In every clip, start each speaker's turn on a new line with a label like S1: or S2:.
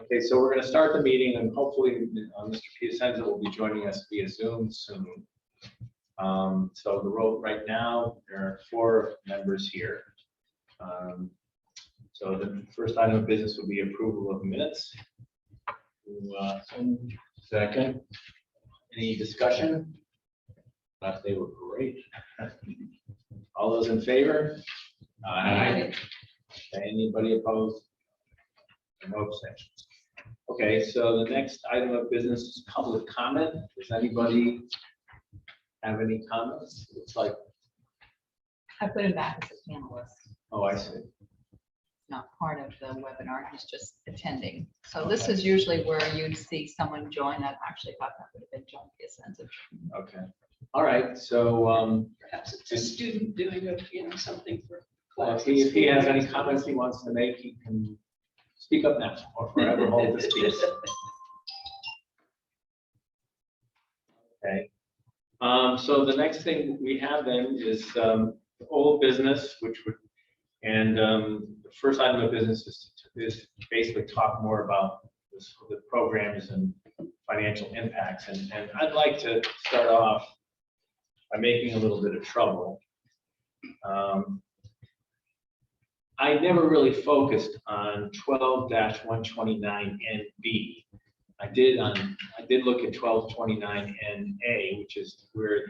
S1: Okay, so we're going to start the meeting, and hopefully Mr. Piacenza will be joining us via Zoom soon. So the road right now, there are 4 members here. So the first item of business will be approval of minutes. Second. Any discussion? Thought they were great. All those in favor? Aye. Anybody opposed? No abstentions. Okay, so the next item of business is public comment. Does anybody have any comments? It's like,
S2: I put him back as a panelist,
S1: oh, I see.
S2: not part of the webinar, he's just attending. So this is usually where you'd see someone join. I actually thought that would have been John Piacenza.
S1: Okay. All right. So
S3: Perhaps it's a student doing something for
S1: if
S3: class.
S1: he has any comments he wants to make, he can speak up now or forever hold his peace. Okay. So the next thing we have then is old business, which would, and the first item of business is basically talk more about the programs and financial impacts. And I'd like to start off by making a little bit of trouble. I never really focused on 12-129NB. I did look at 1229NA, which is where it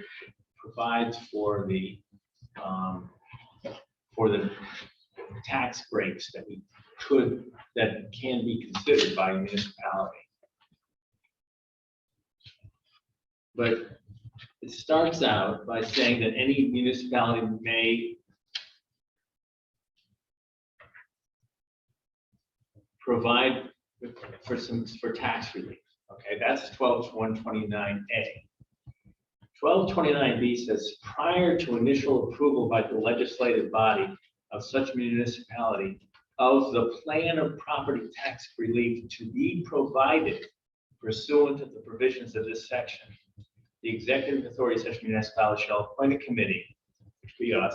S1: provides for the tax breaks that can be considered by a municipality. But it starts out by saying that any municipality may provide for tax relief. Okay, that's 12-129A. 1229B says prior to initial approval by the legislative body of such municipality of the plan of property tax relief to be provided pursuant to the provisions of this section, the executive authority of such municipality shall appoint a committee, which would be us,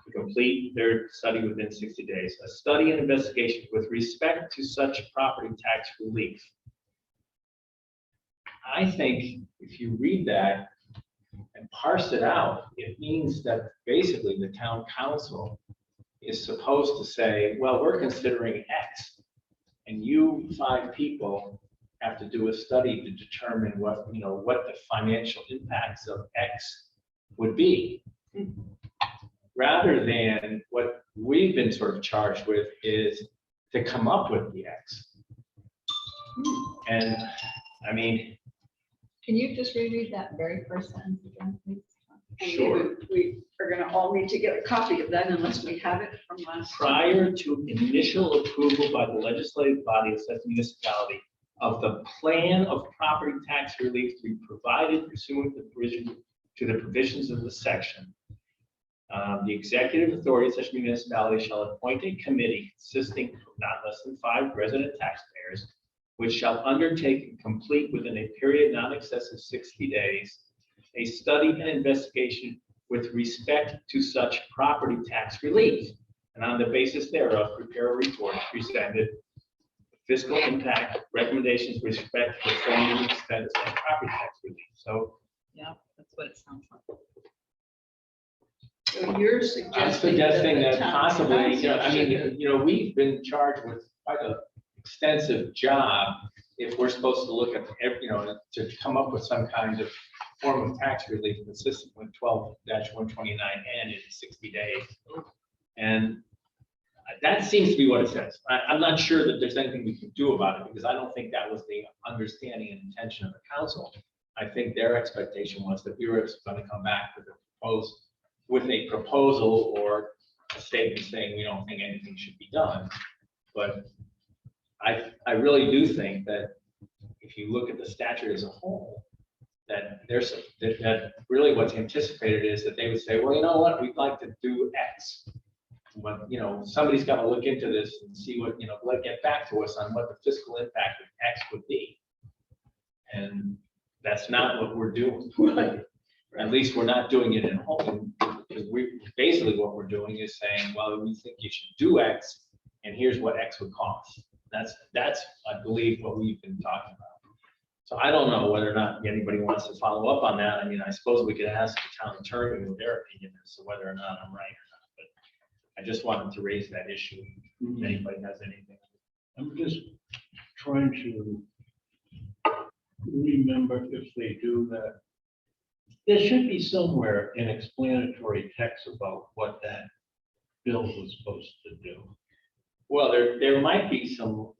S1: to complete their study within 60 days. A study and investigation with respect to such property tax relief. I think if you read that and parse it out, it means that basically the town council is supposed to say, well, we're considering X, and you 5 people have to do a study to determine what the financial impacts of X would be. Rather than what we've been sort of charged with is to come up with the X. And I mean,
S2: Can you just reread that very first sentence again, please?
S1: sure.
S3: We are going to all need to get a copy of that unless we have it from last time.
S1: Prior to initial approval by the legislative body of such municipality of the plan of property tax relief to be provided pursuant to the provisions of the section, the executive authority of such municipality shall appoint a committee consisting of not less than 5 resident taxpayers, which shall undertake and complete within a period not excessive 60 days, a study and investigation with respect to such property tax relief, and on the basis thereof, prepare a report presented fiscal impact recommendations with respect to the form and expense of property tax relief. So
S2: Yeah, that's what it sounds like.
S3: So you're
S1: I'm
S3: suggesting
S1: that
S3: the town
S1: possibly,
S3: council should-
S1: we've been charged with quite an extensive job if we're supposed to look at, to come up with some kind of form of tax relief consistent with 12-129N in 60 days. And that seems to be what it says. I'm not sure that there's anything we can do about it because I don't think that was the understanding and intention of the council. I think their expectation was that we were going to come back with a proposal or a statement saying we don't think anything should be done. But I really do think that if you look at the statute as a whole, that really what's anticipated is that they would say, well, you know what, we'd like to do X. But somebody's got to look into this and see what, get back to us on what the fiscal impact of X would be. And that's not what we're doing. At least we're not doing it in whole. Because basically what we're doing is saying, well, we think you should do X, and here's what X would cost. That's, I believe, what we've been talking about. So I don't know whether or not anybody wants to follow up on that. I mean, I suppose we could ask the town attorney what their opinion is, so whether or not I'm right or not, but I just wanted to raise that issue. If anybody has anything.
S4: I'm just trying to remember if they do that. There should be somewhere an explanatory text about what that bill was supposed to do.
S1: Well, there might be some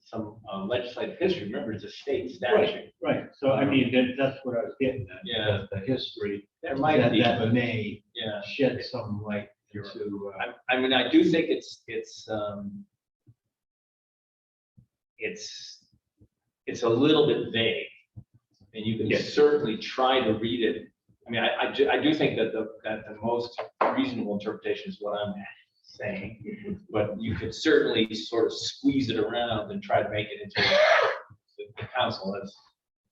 S1: legislative history. Remember, it's a state statute.
S4: Right, so I mean, that's what I was getting at.
S1: Yeah.
S4: The history
S1: There might be,
S4: that
S1: but
S4: may
S1: yeah.
S4: shed some light into.
S1: I mean, I do think it's a little bit vague, and you can
S4: Yes.
S1: certainly try to read it. I mean, I do think that the most reasonable interpretation is what I'm saying, but you could certainly sort of squeeze it around and try to make it into what the council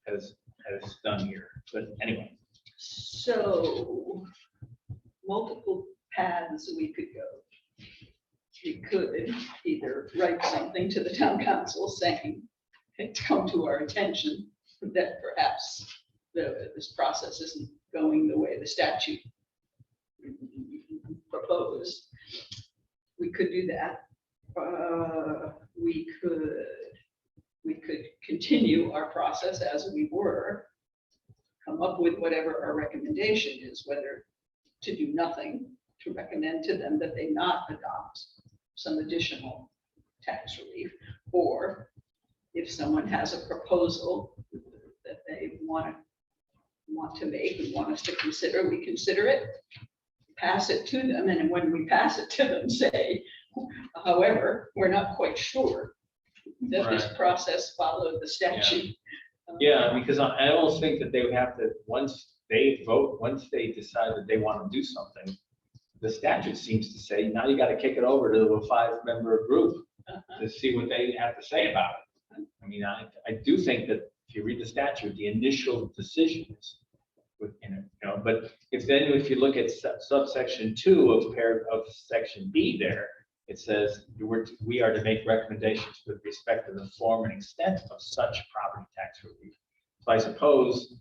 S1: has done here. But anyway,
S3: So multiple paths we could go. We could either write something to the town council saying, it's come to our attention that perhaps this process isn't going the way the statute proposed. We could do that. We could continue our process as we were, come up with whatever our recommendation is, whether to do nothing, to recommend to them that they not adopt some additional tax relief, or if someone has a proposal that they want to make and want us to consider, we consider it, pass it to them, and when we pass it to them, say, however, we're not quite sure that this
S1: Right.
S3: process followed the statute.
S1: yeah, because I almost think that they would have to, once they vote, once they decide that they want to do something, the statute seems to say, now you got to kick it over to a 5-member group to see what they have to say about it. I mean, I do think that if you read the statute, the initial decisions within it, you know, but if you look at subsection 2 of section B there, it says we are to make recommendations with respect to the form and extent of such property tax relief. So I suppose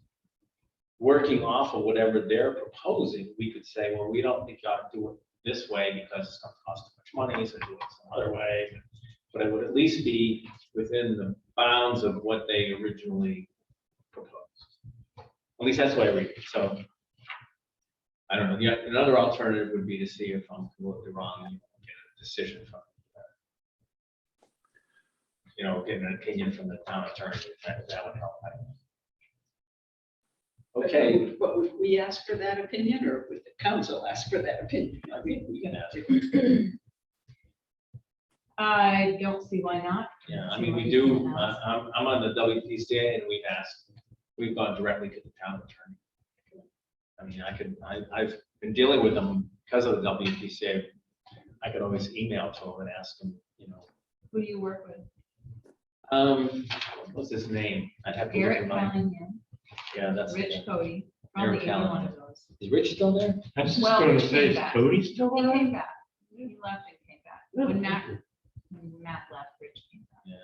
S1: working off of whatever they're proposing, we could say, well, we don't think you ought to do it this way because it's going to cost too much money, so do it some other way. But it would at least be within the bounds of what they originally proposed. At least that's the way I read it. So I don't know. Yeah, another alternative would be to see if I'm completely wrong and get a decision from, get an opinion from the town attorney. That would help. I don't know. Okay.
S3: But would we ask for that opinion, or would the council ask for that opinion? I mean,
S1: We can ask.
S2: I don't see why not.
S1: Yeah, I mean, we do. I'm on the WPCA, and we've gone directly to the town attorney. I mean, I've been dealing with them because of the WPCA. I could always email to them and ask them,
S2: Who do you work with?
S1: what's his name? I'd have to look
S2: Eric
S1: him up.
S2: Callahan,
S1: Yeah, that's.
S2: Rich Cody,
S1: Eric
S2: probably either one
S1: Callahan.
S2: of those.
S1: Is Rich still there?
S4: I was just
S2: Well,
S4: going
S2: he
S4: to say,
S2: came
S4: is
S2: back.
S4: Cody still
S2: He
S4: around?
S2: came back. He left and came back. When Matt left, Rich came back.
S1: Yeah.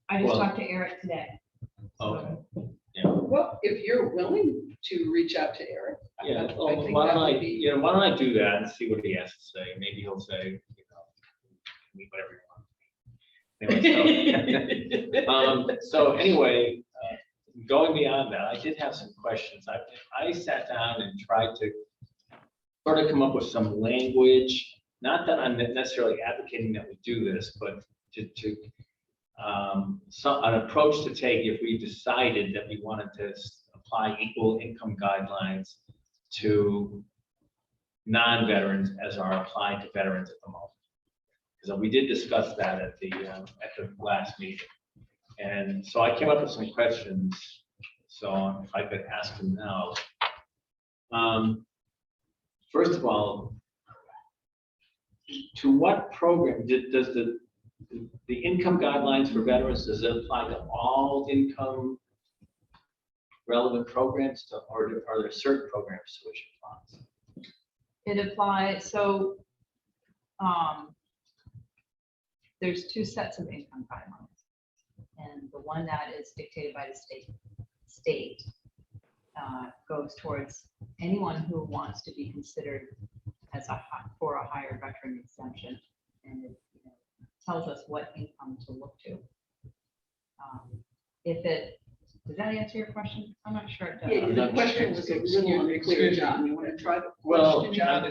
S2: I just
S1: Well-
S2: talked to Eric today.
S1: Okay.
S3: Well, if you're willing to reach out to Eric.
S1: Yeah,
S3: I
S1: well,
S3: think
S1: why
S3: that
S1: don't I,
S3: would be-
S1: why don't I do that and see what he has to say? Maybe he'll say, whatever you want. Anyway, so anyway, going beyond that, I did have some questions. I sat down and tried to sort of come up with some language, not that I'm necessarily advocating that we do this, but an approach to take if we decided that we wanted to apply equal income guidelines to non-veterans as are applied to veterans at the moment. Because we did discuss that at the last meeting. And so I came up with some questions. So if I could ask them now. First of all, to what program does the income guidelines for veterans, does it apply to all income relevant programs, or are there certain programs to which it applies?
S2: It applies, so, there's two sets of income guidelines. And the one that is dictated by the state goes towards anyone who wants to be considered as for a higher veteran exemption. And it tells us what income to look to. Does that answer your question? I'm not sure it does.
S3: Yeah, the question was a little unclear, John. You want to try the
S1: Well,
S3: question?
S5: John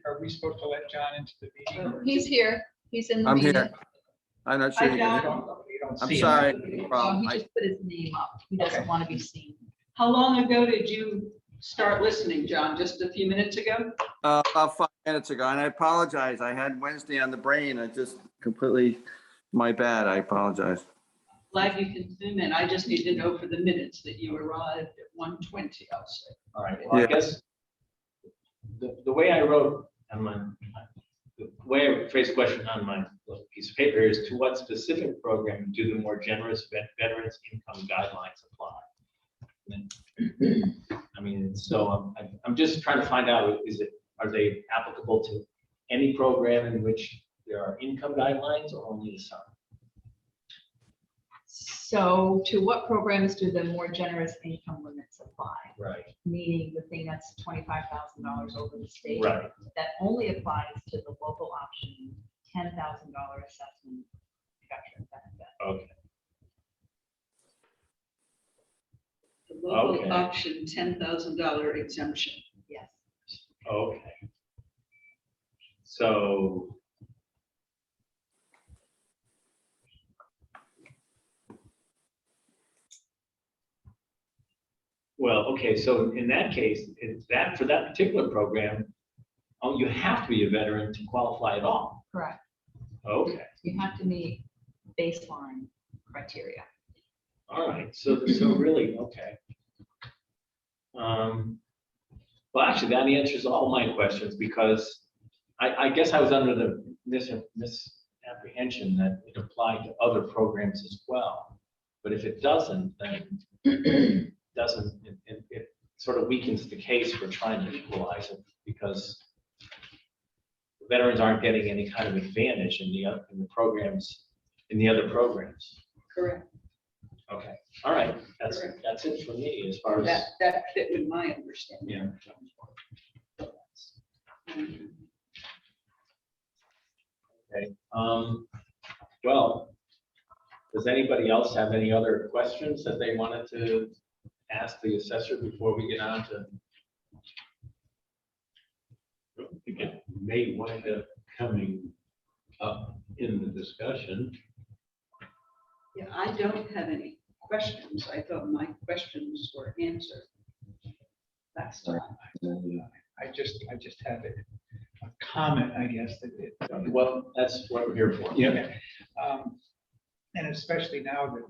S5: are we supposed to let John into the meeting? or-
S2: He's here. He's in the
S6: I'm
S2: meeting.
S6: here. I'm not sure.
S2: Hi,
S6: you can
S2: John.
S6: hear-
S5: You don't
S6: I'm
S5: see him.
S6: sorry.
S2: He
S6: Problem.
S2: just put his name up. He doesn't
S5: Okay.
S2: want to be seen.
S3: How long ago did you start listening, John? Just a few minutes ago?
S6: About 5 minutes ago, and I apologize. I had Wednesday on the brain. I just completely, my bad. I apologize.
S3: Glad you can zoom in. I just need to know for the minutes that you arrived at 1:20, I'll say.
S1: All right, well, I
S6: Yeah.
S1: guess the way I wrote on the way I phrased the question on my little piece of paper is, to what specific program do the more generous veterans income guidelines apply? I mean, so I'm just trying to find out, are they applicable to any program in which there are income guidelines or only some?
S2: So to what programs do the more generous income limits apply?
S1: Right,
S2: Meaning the thing that's $25,000 over the state?
S1: right.
S2: That only applies to the local option, $10,000 assessment veteran benefit.
S1: Okay,
S3: The local
S1: Okay.
S3: option $10,000 exemption.
S2: Yes.
S1: okay. So. Well, okay, so in that case, for that particular program, you have to be a veteran to qualify at all.
S2: Correct.
S1: Okay,
S2: You have to meet baseline criteria.
S1: all right, so really, okay. Well, actually, that answers all my questions, because I guess I was under the misapprehension that it applied to other programs as well. But if it doesn't, then it sort of weakens the case for trying to equalize it, because the veterans aren't getting any kind of advantage in the other programs.
S3: Correct.
S1: Okay, all right,
S3: Correct.
S1: that's it for me as far as,
S3: That fit with my understanding.
S1: yeah.
S3: Mhm.
S1: Okay, well, does anybody else have any other questions that they wanted to ask the assessor before we get on to?
S4: I think it may wind up coming up in the discussion.
S3: Yeah, I don't have any questions. I thought my questions were answered last time.
S5: I just have a comment, I guess, that it.
S1: Well, that's what we're here for.
S5: Yeah. And especially now that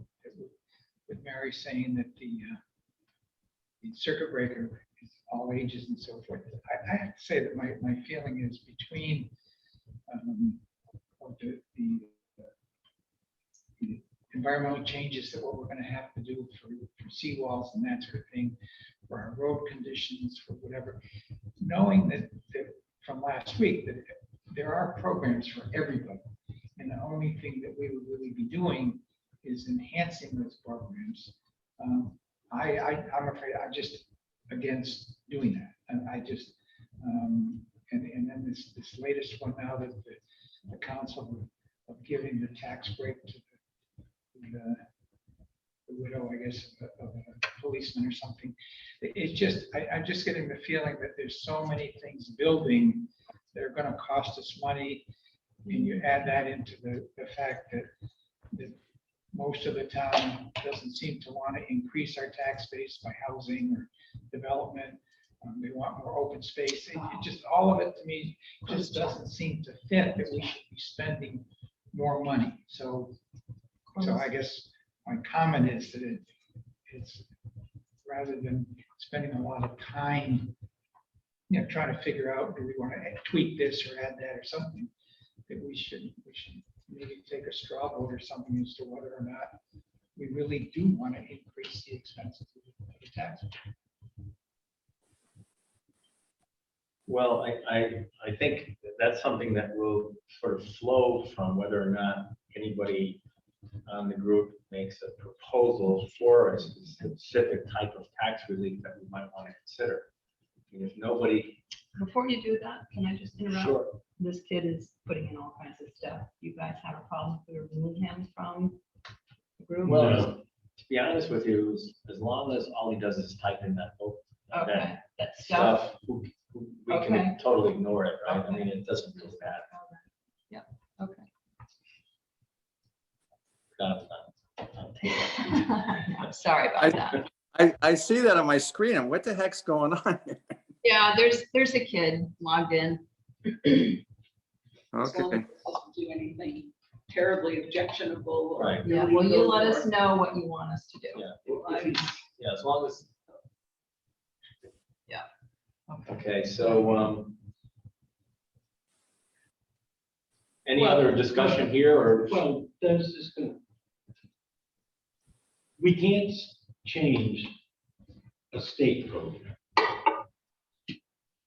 S5: with Mary saying that the circuit breaker is all ages and so forth, I have to say that my feeling is between of the environmental changes that what we're going to have to do for seawalls and that sort of thing, for our road conditions, for whatever, knowing that from last week that there are programs for everybody. And the only thing that we would really be doing is enhancing those programs. I'm afraid I'm just against doing that. And I just, and then this latest one now that the council of giving the tax break to the widow, I guess, of a policeman or something. It's just, I'm just getting the feeling that there's so many things building that are going to cost us money. And you add that into the fact that most of the town doesn't seem to want to increase our tax base by housing or development. They want more open space. It just, all of it to me just doesn't seem to fit that we should be spending more money. So I guess my comment is that it's rather than spending a lot of time, trying to figure out, do we want to tweak this or add that or something, that we should maybe take a straw vote or something as to whether or not we really do want to increase the expenses of the tax.
S4: Well, I think that's something that will sort of flow from whether or not anybody on the group makes a proposal for a specific type of tax relief that we might want to consider. And if nobody,
S2: Before you do that, can I just interrupt?
S4: sure,
S2: This kid is putting in all kinds of stuff. You guys have a problem if we remove him from the group?
S4: well,
S6: No.
S4: to be honest with you, as long as all he does is type in that book,
S2: Okay, that stuff.
S4: stuff, we
S2: Okay.
S4: can totally ignore it, right? I
S2: Okay.
S4: mean, it doesn't feel bad.
S2: Yeah, okay. I'm sorry about that.
S6: I see that on my screen. And what the heck's going on here?
S2: Yeah, there's a kid logged in.
S3: As long as
S6: Okay,
S3: it doesn't do anything terribly objectionable. Or
S4: Right.
S2: Yeah, well, you
S3: illegal
S2: let us
S3: or-
S2: know what you want us to do.
S4: Yeah, if he's- yeah, as long as,
S2: Okay.
S4: okay, so, any
S7: Well,
S4: other discussion here or?
S7: Well, that's just gonna. We can't change a state program.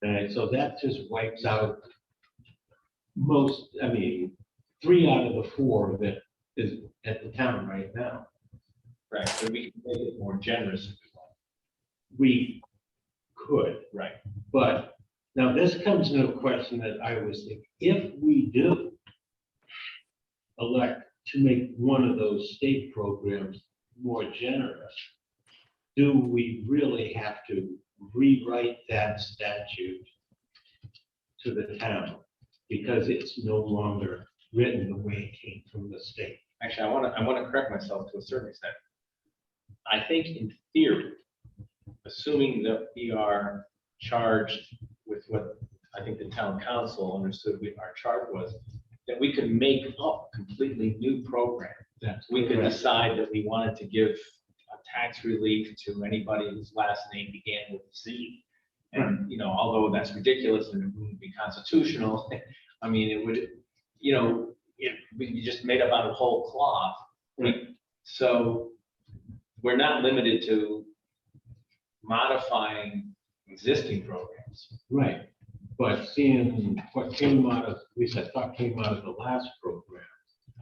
S7: And so that just wipes out most, I mean, 3 out of the 4 that is at the town right now.
S4: Right, so we can make it more generous if we want.
S7: We could,
S4: Right,
S7: but now this comes into a question that I was thinking, if we do elect to make one of those state programs more generous, do we really have to rewrite that statute to the town? Because it's no longer written the way it came from the state.
S4: actually, I want to correct myself to a certain extent. I think in theory, assuming that we are charged with what I think the town council understood our charge was, that we could make up a completely new program.
S7: That's
S4: We could
S7: correct.
S4: decide that we wanted to give a tax relief to anybody whose last name began with Z. And, you know, although that's ridiculous and it wouldn't be constitutional, I mean, it would, you know, we just made up out of whole cloth. So we're not limited to modifying existing programs.
S7: Right, but seeing what came out of, at least I thought came out of the last program,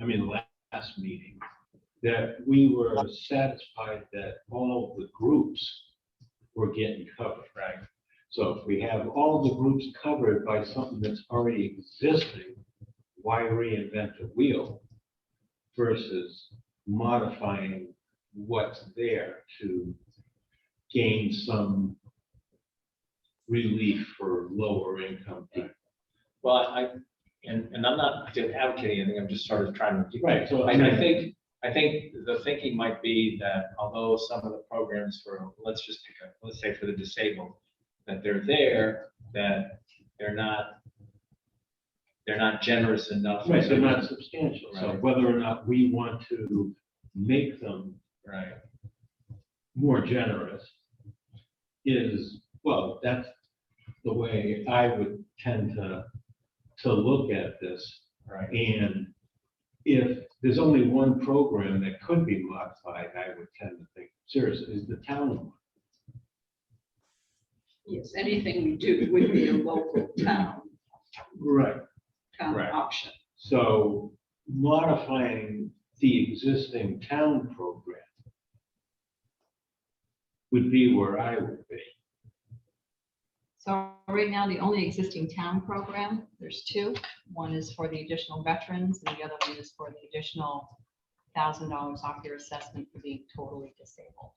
S7: I mean, last meeting, that we were satisfied that all the groups were getting covered.
S4: Right.
S7: So if we have all the groups covered by something that's already existing, why reinvent the wheel versus modifying what's there to gain some relief for lower income people?
S4: Well, and I'm not advocating anything, I'm just sort of trying to.
S7: Right, so
S4: I think the thinking might be that although some of the programs for, let's say for the disabled, that they're there, that they're not generous enough.
S7: Right, they're not substantial, so
S4: Right.
S7: whether or not we want to make them
S4: Right,
S7: more generous is, well, that's the way I would tend to look at this.
S4: right.
S7: And if there's only one program that could be modified, I would tend to think, seriously, is the town one.
S3: Yes, anything we do would be a local town
S7: Right.
S4: Right.
S3: option.
S7: So modifying the existing town program would be where I would be.
S2: So right now, the only existing town program, there's 2. One is for the additional veterans and the other one is for the additional $1,000 off your assessment for being totally disabled.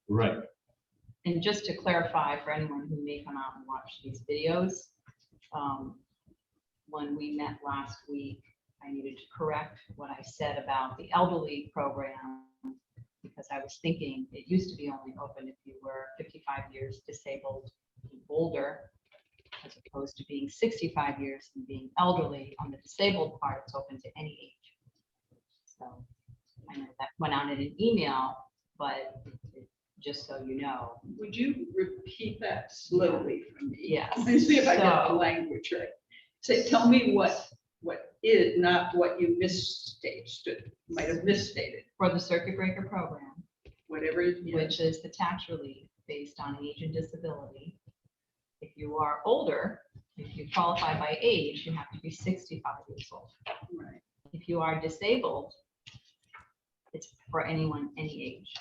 S7: Right.
S2: And just to clarify for anyone who may come out and watch these videos, when we met last week, I needed to correct what I said about the elderly program, because I was thinking it used to be only open if you were 55 years disabled and older, as opposed to being 65 years and being elderly. On the disabled part, it's open to any age. So I know that went out in an email, but just so you know.
S3: Would you repeat that slowly for me?
S2: Yes.
S3: Let me see if I get the
S2: So-
S3: language right. Say, tell me what is, not what you might have misstated,
S2: For the circuit breaker program,
S3: whatever.
S2: which is the tax relief based on age and disability. If you are older If you qualify by age, you have to be 65 years old.
S3: Right.
S2: If you are disabled, it's for anyone, any age.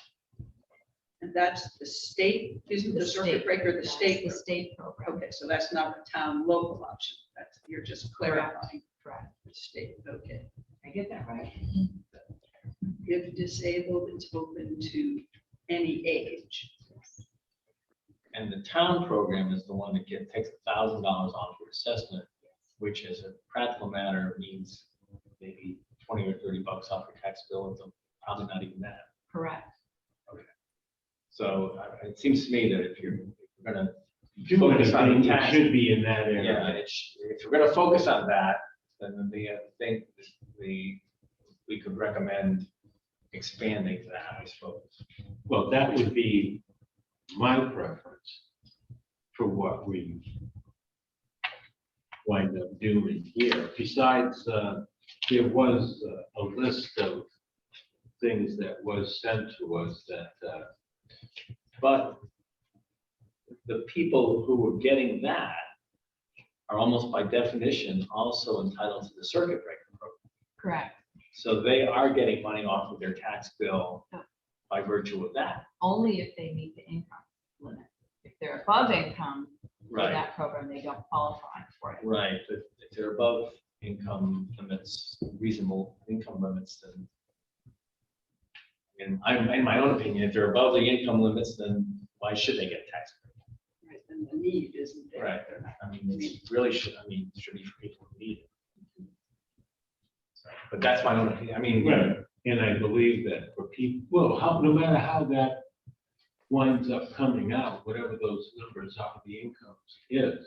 S3: And that's the state, isn't the
S2: The
S3: circuit
S2: state.
S3: breaker the
S2: That's
S3: state?
S2: The state program,
S3: Okay, so that's not a town local option. That's, you're just clarifying
S2: correct.
S3: the state, okay.
S2: I get that right?
S3: If disabled, it's open to any age.
S4: And the town program is the one that takes $1,000 off your assessment, which as a practical matter means maybe 20 or 30 bucks off your tax bill, and probably not even that.
S2: Correct.
S4: So it seems to me that if you're gonna
S7: Do
S4: focus on
S7: anything,
S4: the
S7: it
S4: tax,
S7: should be in that
S4: yeah,
S7: area.
S4: if you're gonna focus on that, then I think we could recommend expanding that, I suppose.
S7: Well, that would be my preference for what we wind up doing here. Besides, there was a list of things that was sent to us that,
S4: But the people who were getting that are almost by definition also entitled to the circuit breaker program.
S2: Correct.
S4: So they are getting money off of their tax bill by virtue of that.
S2: Only if they meet the income limit. If they're above income for
S4: Right.
S2: that program, they don't qualify for it.
S4: Right, but if they're above income limits, reasonable income limits, then in my own opinion, if they're above the income limits, then why should they get tax credit?
S3: Right, and the need isn't there.
S4: Right.
S3: They're not-
S4: I mean, it really should, it should be for people who need it. So, but that's my own opinion. I mean,
S7: right, and I believe that for people, well, no matter how that winds up coming out, whatever those numbers are, the incomes is,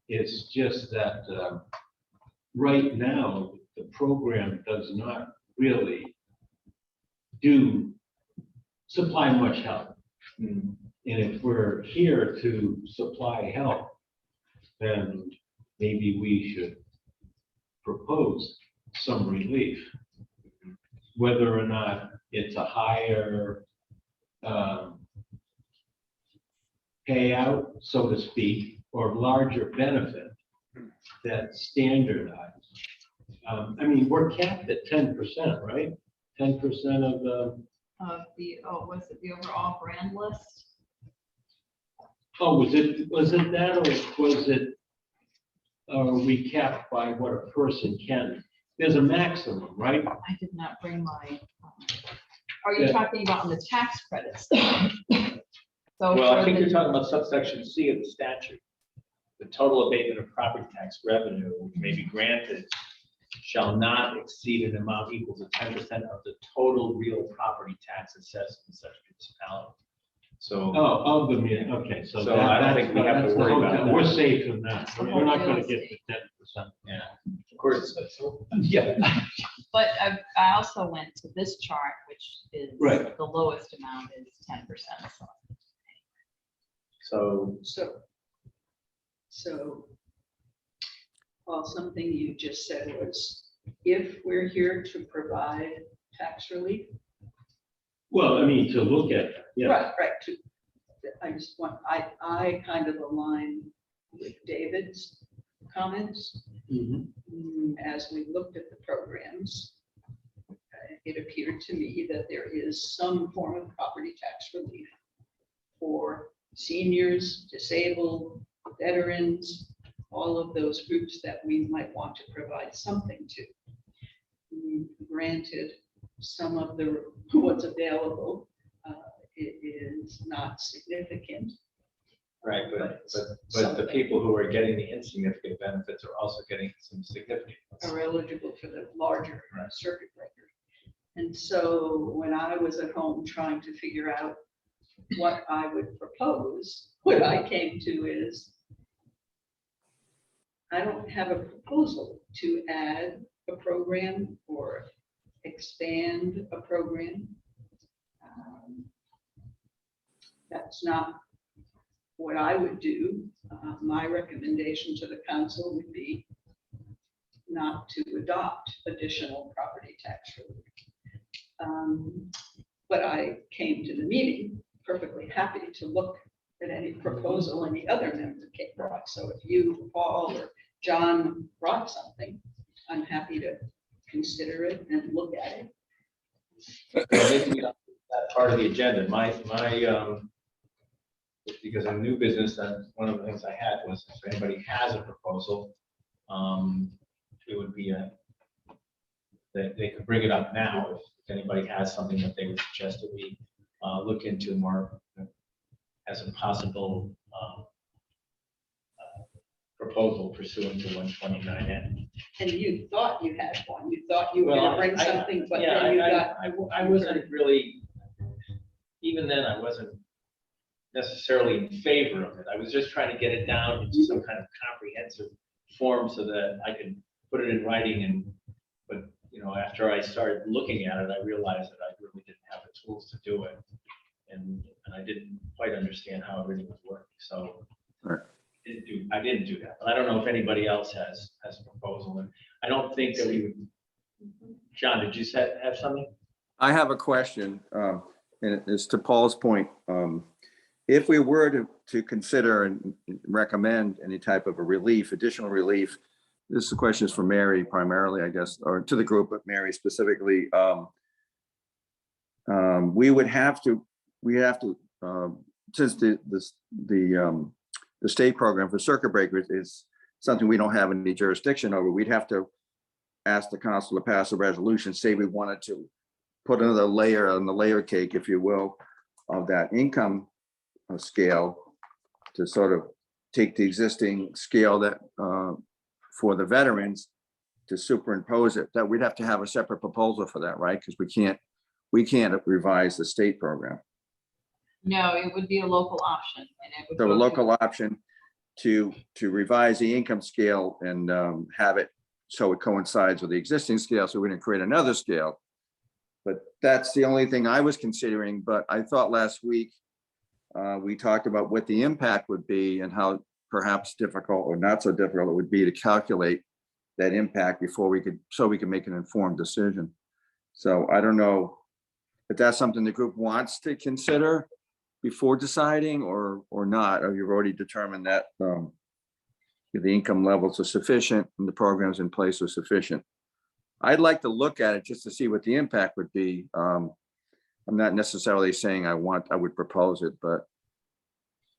S7: it's just that right now, the program does not really supply much help.
S4: mm,
S7: And if we're here to supply help, then maybe we should propose some relief. Whether or not it's a higher payout, so to speak, or larger benefit that's standardized. We're capped at 10%, right? 10% of the,
S2: Of the, was it the overall brand list?
S7: was it that, or was it, we capped by what a person can? There's a maximum, right?
S2: I did not bring my, are you
S7: Yeah.
S2: talking about on the tax credits? So
S4: well, I
S2: for
S4: think
S2: the-
S4: you're talking about subsection C of the statute. The total abatement of property tax revenue which may be granted shall not exceed an amount equal to 10% of the total real property tax assessed in such municipality. So,
S7: Oh, of the, okay, so.
S4: So I don't
S7: that's-
S4: think we have to
S7: that's the
S4: worry
S7: whole
S4: about
S7: thing.
S4: that.
S7: We're safe in that.
S2: That's the
S7: We're not
S2: whole
S7: gonna
S2: real
S7: get
S2: estate.
S7: the 10%.
S4: yeah, of course,
S7: Yeah.
S2: But I also went to this chart, which is
S7: Right.
S2: the lowest amount is 10%.
S4: so,
S3: So, well, something you just said was, if we're here to provide tax relief.
S7: Well, to look at, that, yeah.
S3: Right. I just want, I kind of align with David's comments.
S7: Mhm.
S3: As we looked at the programs, it appeared to me that there is some form of property tax relief for seniors, disabled, veterans, all of those groups that we might want to provide something to. Granted, some of what's available, it is not significant.
S4: right, but the
S3: something.
S4: people who are getting the insignificant benefits are also getting some significant ones.
S3: Are eligible for the larger
S4: Right.
S3: circuit breaker. And so when I was at home trying to figure out what I would propose, what I came to is, I don't have a proposal to add a program or expand a program. That's not what I would do. My recommendation to the council would be not to adopt additional property tax relief. But I came to the meeting perfectly happy to look at any proposal any other member brought. So if you, Paul, or John brought something, I'm happy to consider it and look at it.
S4: Maybe that part of the agenda, because in new business, one of the things I had was if anybody has a proposal, it would be that they could bring it up now if anybody has something that they would suggest that we look into more as a possible proposal pursuant to 129N.
S3: And you thought you had one, you thought you were gonna bring something, but
S4: Yeah,
S3: then you got.
S4: I wasn't really, even then, I wasn't necessarily in favor of it. I was just trying to get it down into some kind of comprehensive form so that I could put it in writing but after I started looking at it, I realized that I really didn't have the tools to do it. And I didn't quite understand how everything was working. So
S6: Right.
S4: I didn't do that, but I don't know if anybody else has a proposal. And I don't think that we would. John, did you have something?
S6: I have a question, and it's to Paul's point. If we were to consider and recommend any type of a relief, additional relief, this question is for Mary primarily, I guess, or to the group, but Mary specifically. We have to, since the state program for circuit breakers is something we don't have any jurisdiction over, we'd have to ask the council to pass a resolution, say we wanted to put another layer on the layer cake, if you will, of that income scale to sort of take the existing scale that for the veterans to superimpose it, that we'd have to have a separate proposal for that, right? Because we can't revise the state program.
S2: No, it would be a local option. And it would
S6: So a
S2: go to-
S6: local option to revise the income scale and have it so it coincides with the existing scale, so we didn't create another scale. But that's the only thing I was considering. But I thought last week we talked about what the impact would be and how perhaps difficult or not so difficult it would be to calculate that impact before we could make an informed decision. So I don't know if that's something the group wants to consider before deciding or not, or you've already determined that the income levels are sufficient and the programs in place are sufficient. I'd like to look at it just to see what the impact would be. I'm not necessarily saying I would propose it, but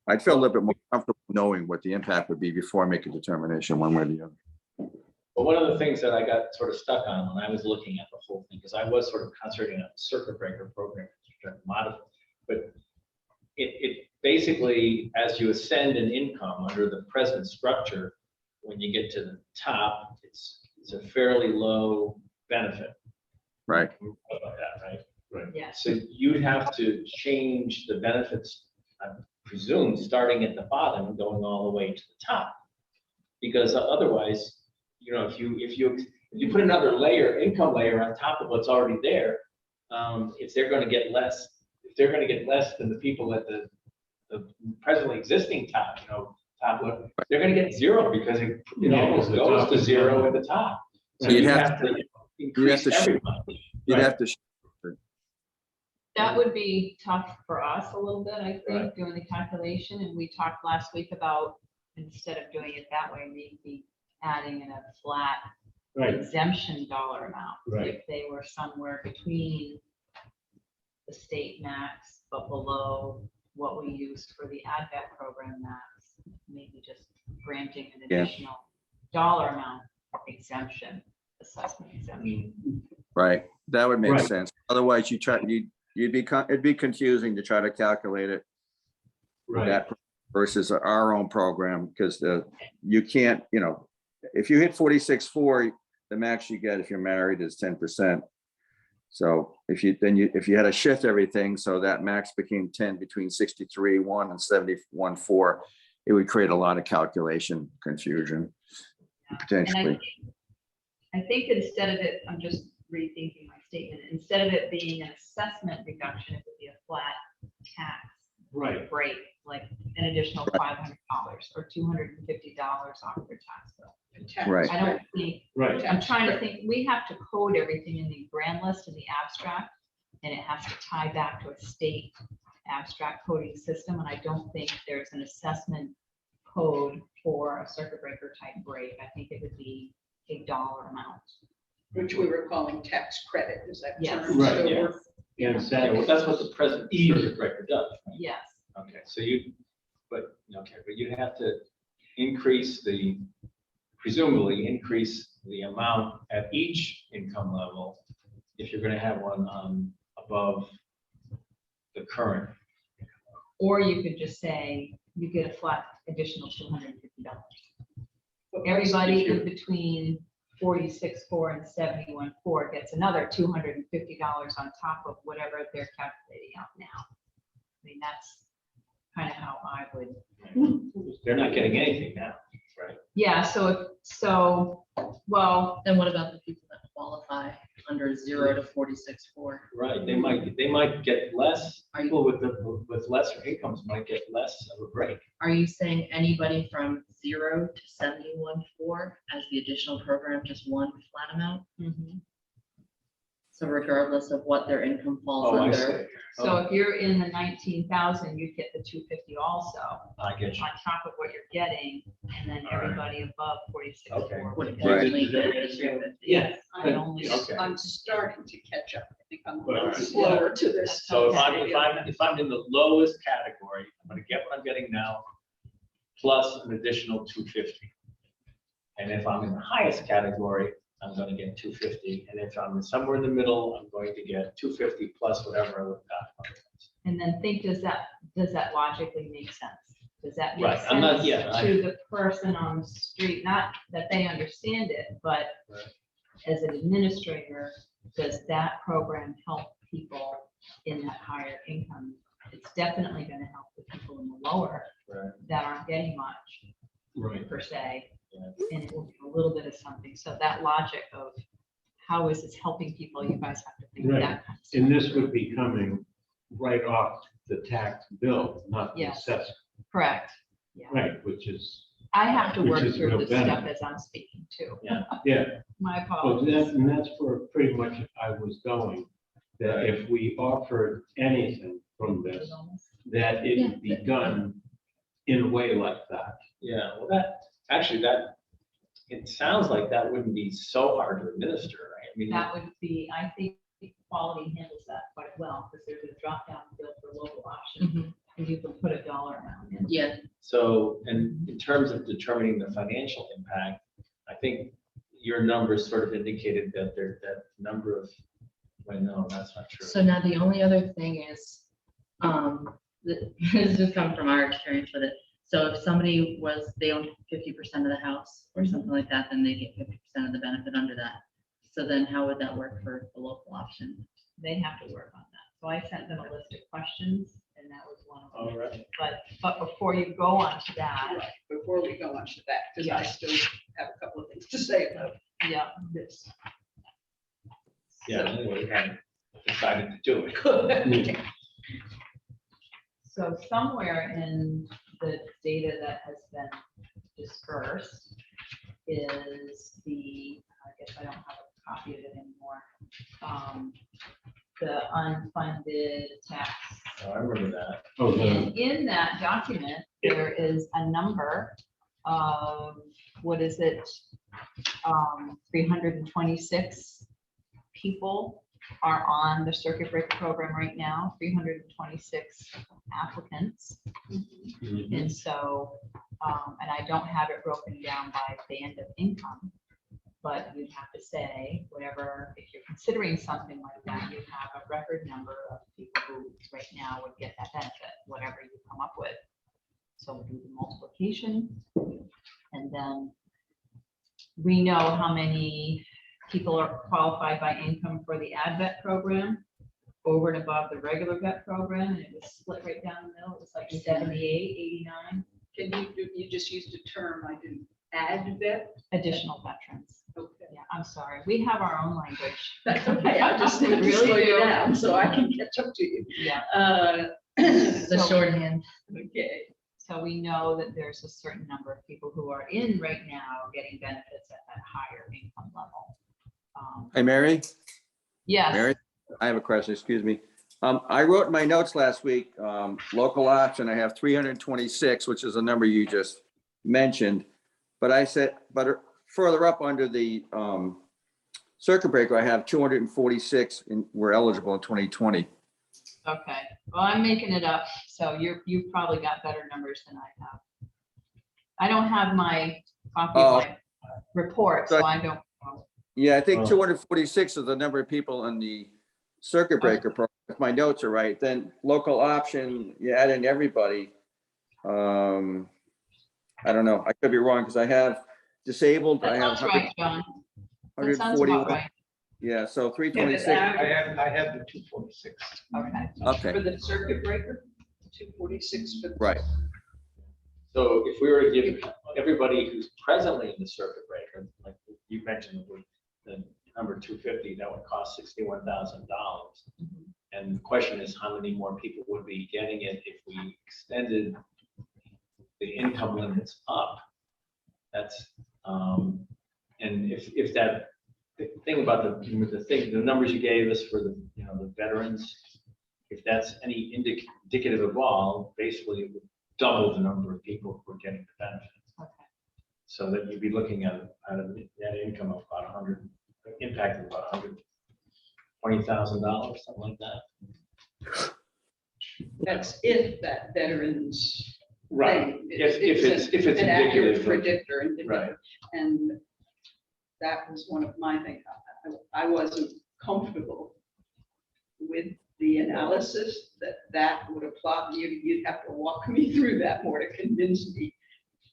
S6: I'd feel a little bit more comfortable knowing what the impact would be before I make a determination one way or the other.
S4: But one of the things that I got sort of stuck on when I was looking at the whole thing, because I was sort of concentrating on the circuit breaker program, but it basically, as you ascend in income under the present structure, when you get to the top, it's a fairly low benefit.
S6: Right.
S4: About that, right?
S2: Yes.
S4: So you'd have to change the benefits, I presume, starting at the bottom and going all the way to the top. Because otherwise, if you put another income layer on top of what's already there, if they're going to get less than the people at the presently existing top one, they're going to get zero because it almost goes to zero at the top. So
S6: You'd
S4: you
S6: have
S4: have to increase everybody.
S6: You'd have to.
S2: That would be tough for us a little bit, I think,
S4: Right.
S2: doing the calculation. And we talked last week about, instead of doing it that way, maybe adding in a flat exemption dollar amount.
S7: Right.
S2: If they were somewhere between the state max, but below what we used for the AdVet program max, maybe just granting an
S6: Yeah.
S2: additional dollar amount exemption, assessment exemption.
S6: Right, that would make
S7: Right.
S6: sense. Otherwise, it'd be confusing to try to calculate it
S7: Right.
S6: that versus our own program, because you can't, if you hit 46.4, the max you get if you're married is 10%. So if you had to shift everything so that max became 10 between 63.1 and 71.4, it would create a lot of calculation confusion
S2: And
S6: potentially.
S2: I think instead of it, I'm just rethinking my statement, instead of it being an assessment reduction, it would be a flat tax
S7: Right.
S2: break, like an additional $500 or $250 off your tax bill.
S6: Right.
S2: I don't think,
S7: Right.
S2: I'm trying to think, we have to code everything in the grand list and the abstract, and it has to tie back to a state abstract coding system, and I don't think there's an assessment code for a circuit breaker type break. I think it would be a dollar amount.
S3: Which we were calling tax credit, is that
S2: Yes.
S3: term?
S7: Right,
S3: still
S4: yeah.
S3: work?
S7: And
S4: Yeah, well,
S7: that,
S4: that's what the present circuit breaker does. Right?
S2: Yes,
S4: Okay, so you, but you have to presumably increase the amount at each income level if you're gonna have one above the current.
S2: or you could just say, you get a flat additional $250.
S3: But
S2: Everybody
S4: if you-
S2: in between 46.4 and 71.4 gets another $250 on top of whatever they're calculating out now. I mean, that's kind of how I would,
S4: They're not getting anything now, right?
S2: yeah, well,
S8: Then what about the people that qualify under 0 to 46.4?
S4: Right, they might get less, people with lesser incomes might get less of a break.
S8: Are you saying anybody from 0 to 71.4 as the additional program, just one flat amount?
S2: mhm.
S8: So regardless of what their income falls
S4: Oh, I
S8: under?
S4: see.
S2: So if you're in the 19,000, you get the 250 also,
S4: I get you.
S2: on top of what you're getting, and then
S4: All right.
S2: everybody above 46.4.
S4: Okay.
S8: Would
S6: Right.
S8: only get the 250?
S4: Yeah.
S2: I only,
S4: Okay.
S3: I'm starting to catch up. I think I'm a
S4: Well,
S3: little
S4: all right.
S3: slower to this.
S4: So
S2: Okay.
S4: if I'm in the lowest category, I'm gonna get what I'm getting now, plus an additional 250. And if I'm in the highest category, I'm gonna get 250. And if I'm somewhere in the middle, I'm going to get 250 plus whatever I would got.
S2: and then think, does that logically make sense? Does that make
S4: Right, I'm not-
S2: sense
S4: yeah,
S2: to the person on the street? Not that they understand it, but
S4: Right.
S2: as an administrator, does that program help people in that higher income? It's definitely gonna help the people in the lower
S4: Right.
S2: that aren't getting much
S7: right,
S2: per se.
S4: Yeah.
S2: And it will be a little bit of something. So that logic of how is this helping people, you guys have to think of
S7: Right.
S2: that kind of stuff.
S7: and this would be coming right off the tax bill, not the
S2: Yes.
S7: assessment,
S2: Correct. Yeah.
S7: right, which is,
S2: I have to
S7: Which
S2: work
S7: is
S2: through
S7: real
S2: this stuff
S7: benefit.
S2: as I'm speaking too.
S7: yeah.
S2: My
S7: Well,
S2: apologies.
S7: and that's where pretty much I was going, that if we offered anything from this, that it would be done in a way like that.
S4: Yeah, well, it sounds like that wouldn't be so hard to administer, right? I mean,
S2: That would be, I think quality handles that quite well, because there's a drop down bill for local option,
S8: Mhm.
S2: and you can put a dollar amount in.
S8: Yeah,
S4: so, and in terms of determining the financial impact, I think your numbers sort of indicated that that number of, well, no, that's not true.
S8: so now the only other thing is, this has come from our experience with it. So if somebody they own 50% of the house or something like that, then they get 50% of the benefit under that. So then how would that work for the local option?
S2: They have to work on that. So I sent them a list of questions, and that was one of them.
S4: All right.
S2: But before you go on to that,
S3: Right, before we go on to that, because I
S2: Yeah.
S3: still have a couple of things to say about
S2: yeah, this.
S4: Yeah, anyway, we hadn't decided to do it.
S3: it.
S2: So somewhere in the data that has been dispersed is I guess I don't have a copy of it anymore. The unfunded tax.
S4: Oh, I remember that.
S7: Oh, the,
S2: And in that document, there is a number of, what is it? 326 people are on the circuit breaker program right now, 326 applicants. And so, and I don't have it broken down by band of income, but you'd have to say, whatever, if you're considering something like that, you have a record number of people who right now would get that benefit, whatever you come up with. So we do the multiplication, and then we know how many people are qualified by income for the AdVet program over and above the regular vet program, and it was split right down the middle. It was like 78, 89
S3: Can you just used a term I didn't add vet?
S2: additional veterans.
S3: Okay.
S2: Yeah, I'm sorry. We have our own language.
S3: That's okay, I just
S2: We
S3: need to
S2: really
S3: slow you
S2: do.
S3: down so I can catch up to you.
S2: Yeah.
S8: The
S2: So-
S8: shorthand.
S3: Okay,
S2: So we know that there's a certain number of people who are in right now getting benefits at that higher income level.
S6: Hey, Mary,
S2: Yes.
S6: Mary, I have a question, excuse me. I wrote in my notes last week, local option, I have 326, which is a number you just mentioned. But I said, but further up under the circuit breaker, I have 246 and we're eligible in 2020.
S2: Okay, well, I'm making it up, so you've probably got better numbers than I have. I don't have my copy of my report, so I don't know.
S6: Yeah, I think 246 is the number of people in the circuit breaker program. If my notes are right, then local option, you add in everybody. I don't know. I could be wrong because I have disabled.
S2: That
S6: I have
S2: sounds right, John. That sounds about
S6: 141.
S2: right.
S6: Yeah, so 326.
S5: I have the 246.
S2: Okay.
S6: Okay,
S3: For the circuit breaker, 246 for.
S6: right.
S4: So if we were to give everybody who's presently in the circuit breaker, like you mentioned, with the number 250, that would cost $61,000. And the question is, how many more people would be getting it if we extended the income limits up? That's, and if that, the thing about the numbers you gave us for the, the veterans, if that's any indicative of all, basically it would double the number of people who are getting the benefits.
S2: Okay.
S4: So that you'd be looking at a net income of about 100, impact of about $120,000, something like that.
S3: That's if that veterans.
S4: Right.
S3: thing
S4: If
S3: is
S4: it's
S3: an accurate
S4: indicative of-
S3: predictor.
S4: Right.
S3: And that was one of my things. I wasn't comfortable with the analysis that would apply. You'd have to walk me through that more to convince me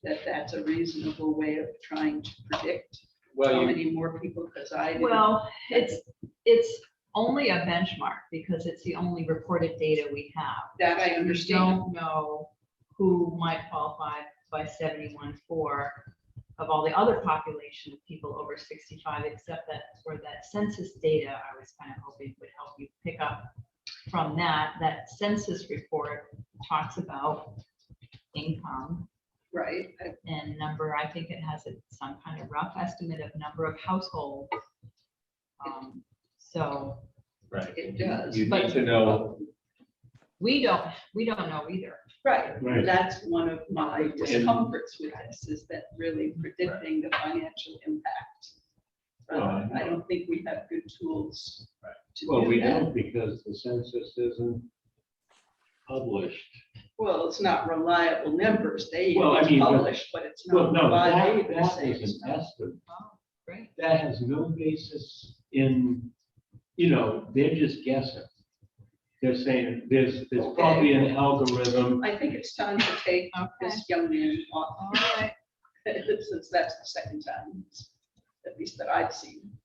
S3: that that's a reasonable way of trying to predict
S4: Well,
S3: how
S4: you,
S3: many more people, because I didn't.
S2: Well, it's only a benchmark because it's the only reported data we have.
S3: That I
S2: We
S3: understand.
S2: don't know who might qualify by 71.4 of all the other population of people over 65, except that for that census data, I was kind of hoping would help you pick up from that. That census report talks about income
S3: Right.
S2: and number. I think it has some kind of rough estimate of number of households. So
S4: right.
S3: It does.
S4: You
S2: But-
S4: need to know,
S2: we don't know either.
S3: Right.
S7: Right.
S3: That's one of my discomforts with this, is that really predicting the financial impact. I don't think we have good tools.
S4: Right.
S3: to
S7: Well,
S3: do
S7: we
S3: that.
S7: don't because the census isn't published.
S3: Well, it's not reliable numbers.
S7: Well, I
S3: It's
S7: mean, but-
S3: published, but it's
S7: Well,
S3: not
S7: no,
S3: reliable.
S7: that
S3: to say
S7: is
S3: it's
S7: an
S3: not.
S7: estimate.
S2: Oh, great.
S7: That has no basis in, they're just guessing. They're saying there's probably an algorithm.
S3: I think it's time to take
S2: Okay.
S3: this young man off,
S2: All right.
S3: since that's the second time, at least that I've seen.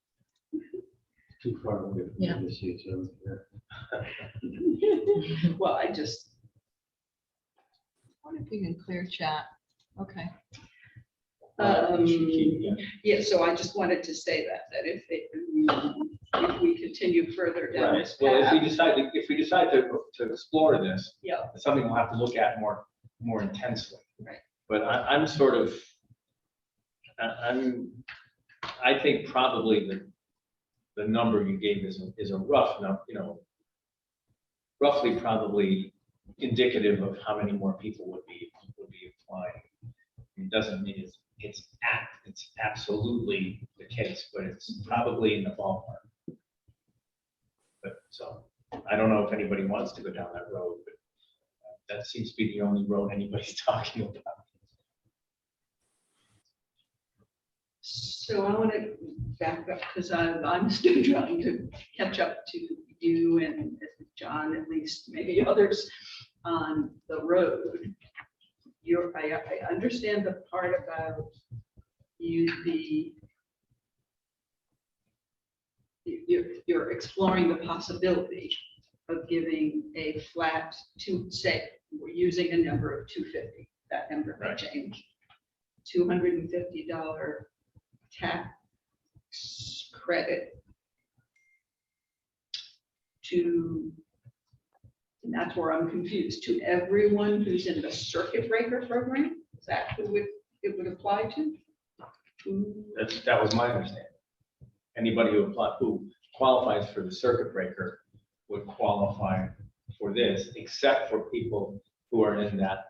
S7: Too far away from
S8: Yeah.
S7: the seats over there.
S3: Well, I just,
S2: I wonder if we can clear chat. Okay.
S3: yeah, so I just wanted to say that if we continue further down
S4: right.
S3: this
S4: Well, if we
S3: path.
S4: decide to explore this,
S3: Yeah,
S4: it's something we'll have to look at more intensely.
S3: Right.
S4: But I'm sort of, I think probably the number you gave is a rough number, roughly probably indicative of how many more people would be applying. It doesn't mean it's absolutely the case, but it's probably in the ballpark. But so, I don't know if anybody wants to go down that road, but that seems to be the only road anybody's talking about.
S3: so I want to back up because I'm still trying to catch up to you and John, at least maybe others on the road. I understand the part about you're exploring the possibility of giving a flat say, we're using a number of 250, that number may
S4: Right.
S3: change. $250 tax credit to, and that's where I'm confused, to everyone who's in the circuit breaker program? Is that who it would apply to?
S4: That was my understanding. Anybody who qualifies for the circuit breaker would qualify for this, except for people who are in that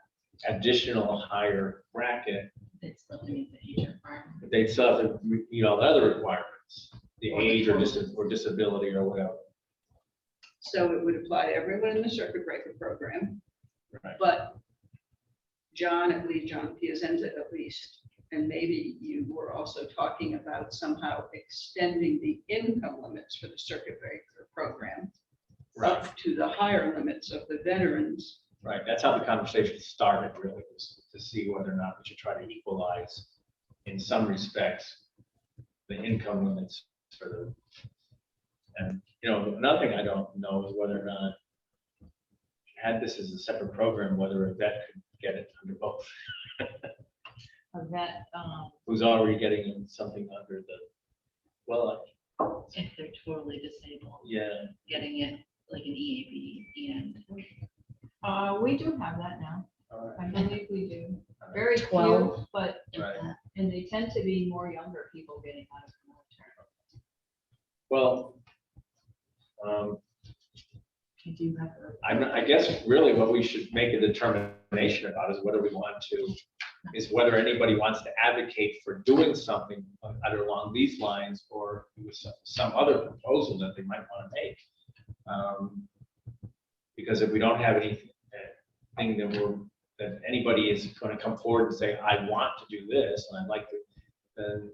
S4: additional higher bracket.
S8: It's still meet the age requirement.
S4: But they'd still have to, meet all the other requirements, the
S3: Or the
S4: age or
S3: quota.
S4: or disability or whatever.
S3: So it would apply to everyone in the circuit breaker program,
S4: Right.
S3: but John Piacenza at least, and maybe you were also talking about somehow extending the income limits for the circuit breaker program up to the higher limits of the veterans.
S4: Right, that's how the conversation started, really, was to see whether or not we should try to equalize, in some respects, the income limits for the, and, you know, another thing I don't know is whether or not, had this as a separate program, whether a vet could get it under both,
S2: That,
S4: who's already getting something under the, well,
S8: If they're totally disabled,
S4: yeah,
S8: getting it like an EAP and
S2: we do have that now.
S4: all right,
S2: I believe we do. Very few,
S8: 12.
S2: but,
S4: right.
S2: and they tend to be more younger people getting out of the military.
S4: Well,
S8: I do have
S4: I guess really what we should make a determination about is whether we want to, is whether anybody wants to advocate for doing something either along these lines or with some other proposal that they might want to make. Because if we don't have anything that anybody is going to come forward and say, I want to do this, and I'd like to, then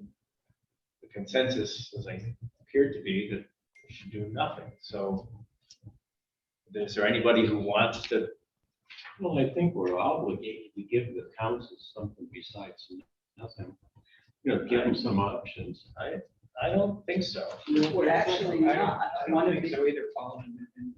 S4: the consensus, as I appeared to be, that we should do nothing. So is there anybody who wants to?
S7: Well, I think we're obligated to give the council something besides nothing. You know, give them some options.
S4: I don't think so.
S3: Would actually
S5: I
S3: not.
S5: don't
S3: One of
S5: think
S3: the-
S5: so either, Paul. And-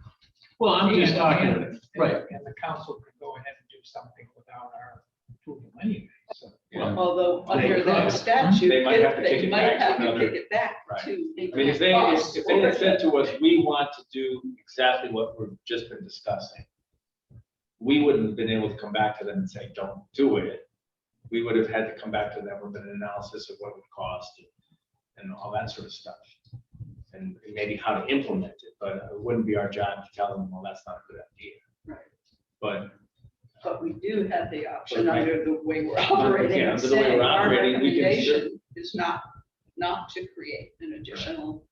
S7: Well, I'm just
S5: and-
S7: talking,
S5: and-
S7: right.
S5: And the council could go ahead and do something without our approval anyway, so.
S4: Yeah.
S3: Although
S7: They
S3: under that
S7: could.
S3: statute,
S4: They might have to
S3: they
S4: kick it
S3: might
S4: back to
S3: have to
S4: another-
S3: kick it back
S4: Right.
S3: to.
S4: I mean, if they had said to us, we want to do exactly what we've just been discussing, we wouldn't have been able to come back to them and say, don't do it. We would have had to come back to them with an analysis of what it would cost and all that sort of stuff. And maybe how to implement it, but it wouldn't be our job to tell them, well, that's not a good idea.
S3: Right.
S4: But
S3: But we do have the option
S4: Right.
S3: under the way we're operating.
S4: Yeah,
S3: and
S4: under the way
S3: saying
S4: we're
S3: our
S4: operating, we can
S3: recommendation is not to create an additional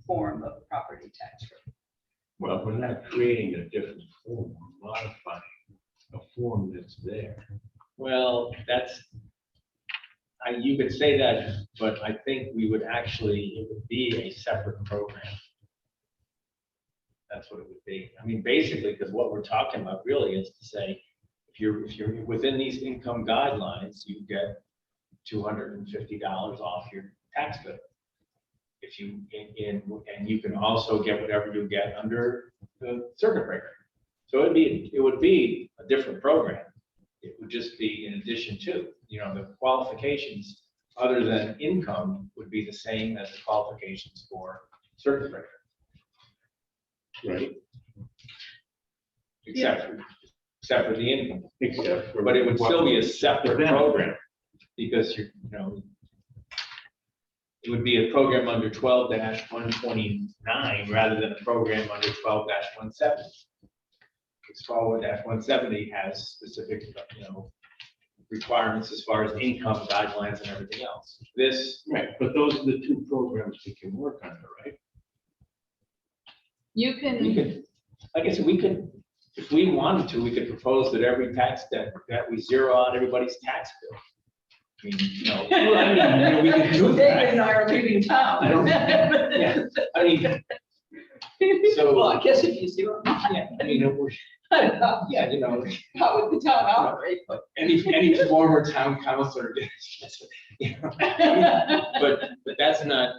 S3: form of property tax rate.
S7: Well, we're not creating a different form, we're modifying a form that's there.
S4: well, you could say that, but I think we would actually, it would be a separate program. That's what it would be. I mean, basically, because what we're talking about really is to say, if you're within these income guidelines, you get $250 off your tax bill. If you, and you can also get whatever you get under the circuit breaker. So it would be a different program. It would just be in addition to, the qualifications other than income would be the same as the qualifications for circuit breaker.
S7: Right.
S4: Except for the income,
S7: Except for.
S4: but it would still be a separate
S7: benefit.
S4: program. Because it would be a program under 12-129 rather than a program under 12-170. Because 12-170 has specific, requirements as far as income guidelines and everything else. This,
S7: Right, but those are the two programs we can work under, right?
S2: You
S4: we
S2: can,
S4: could, like I said, we could, if we wanted to, we could propose that every tax that we zero out everybody's tax bill. I mean, we could do
S3: David
S4: that.
S3: and I are leaving town.
S4: I don't- Yeah, I mean, so.
S3: Well, I guess if you see what I'm
S4: Yeah, I mean,
S3: I don't know
S4: yeah,
S3: how would the town operate, but.
S4: any former town councilor, but that's not,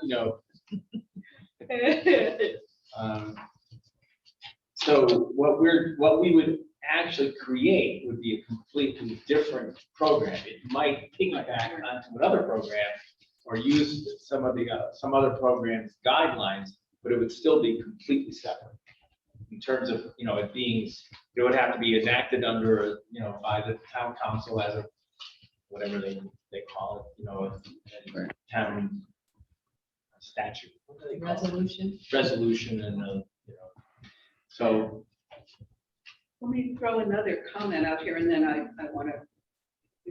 S4: so what we would actually create would be a completely different program. It might piggyback onto another program or use some other program's guidelines, but it would still be completely separate. In terms of, it being, it would have to be enacted under, by the town council as a, whatever they call it, a town statute. What do they call it?
S2: resolution.
S4: Resolution and,
S1: So,
S3: Let me throw another comment out here, and then I want to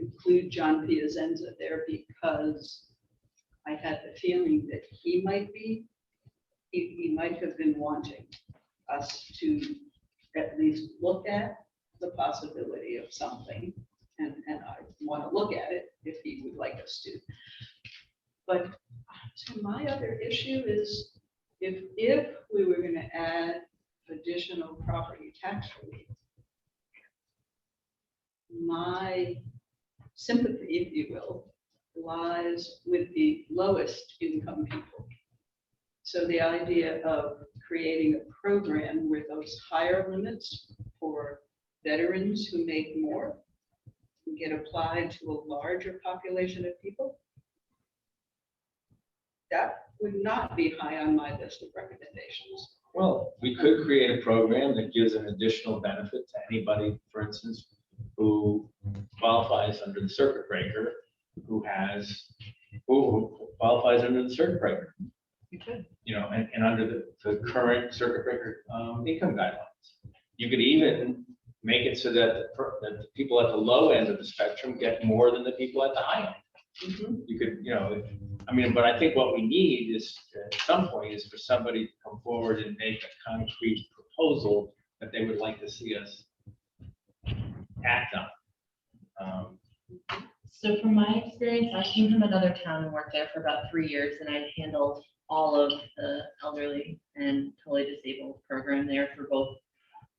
S3: include John Piazenza there, because I had the feeling that he might have been wanting us to at least look at the possibility of something, and I want to look at it if he would like us to. But so my other issue is, if we were going to add additional property tax relief, my sympathy, if you will, lies with the lowest income people. So the idea of creating a program where those higher limits for veterans who make more can get applied to a larger population of people, that would not be high on my list of recommendations.
S1: well, we could create a program that gives an additional benefit to anybody, for instance, who qualifies under the circuit breaker, who qualifies under the circuit breaker,
S3: You could.
S1: and under the current circuit breaker income guidelines. You could even make it so that the people at the low end of the spectrum get more than the people at the high end.
S3: Mhm.
S1: You could, but I think what we need is, at some point, is for somebody to come forward and make a concrete proposal that they would like to see us act on.
S8: So from my experience, I came from another town and worked there for about 3 years, and I handled all of the elderly and totally disabled program there for both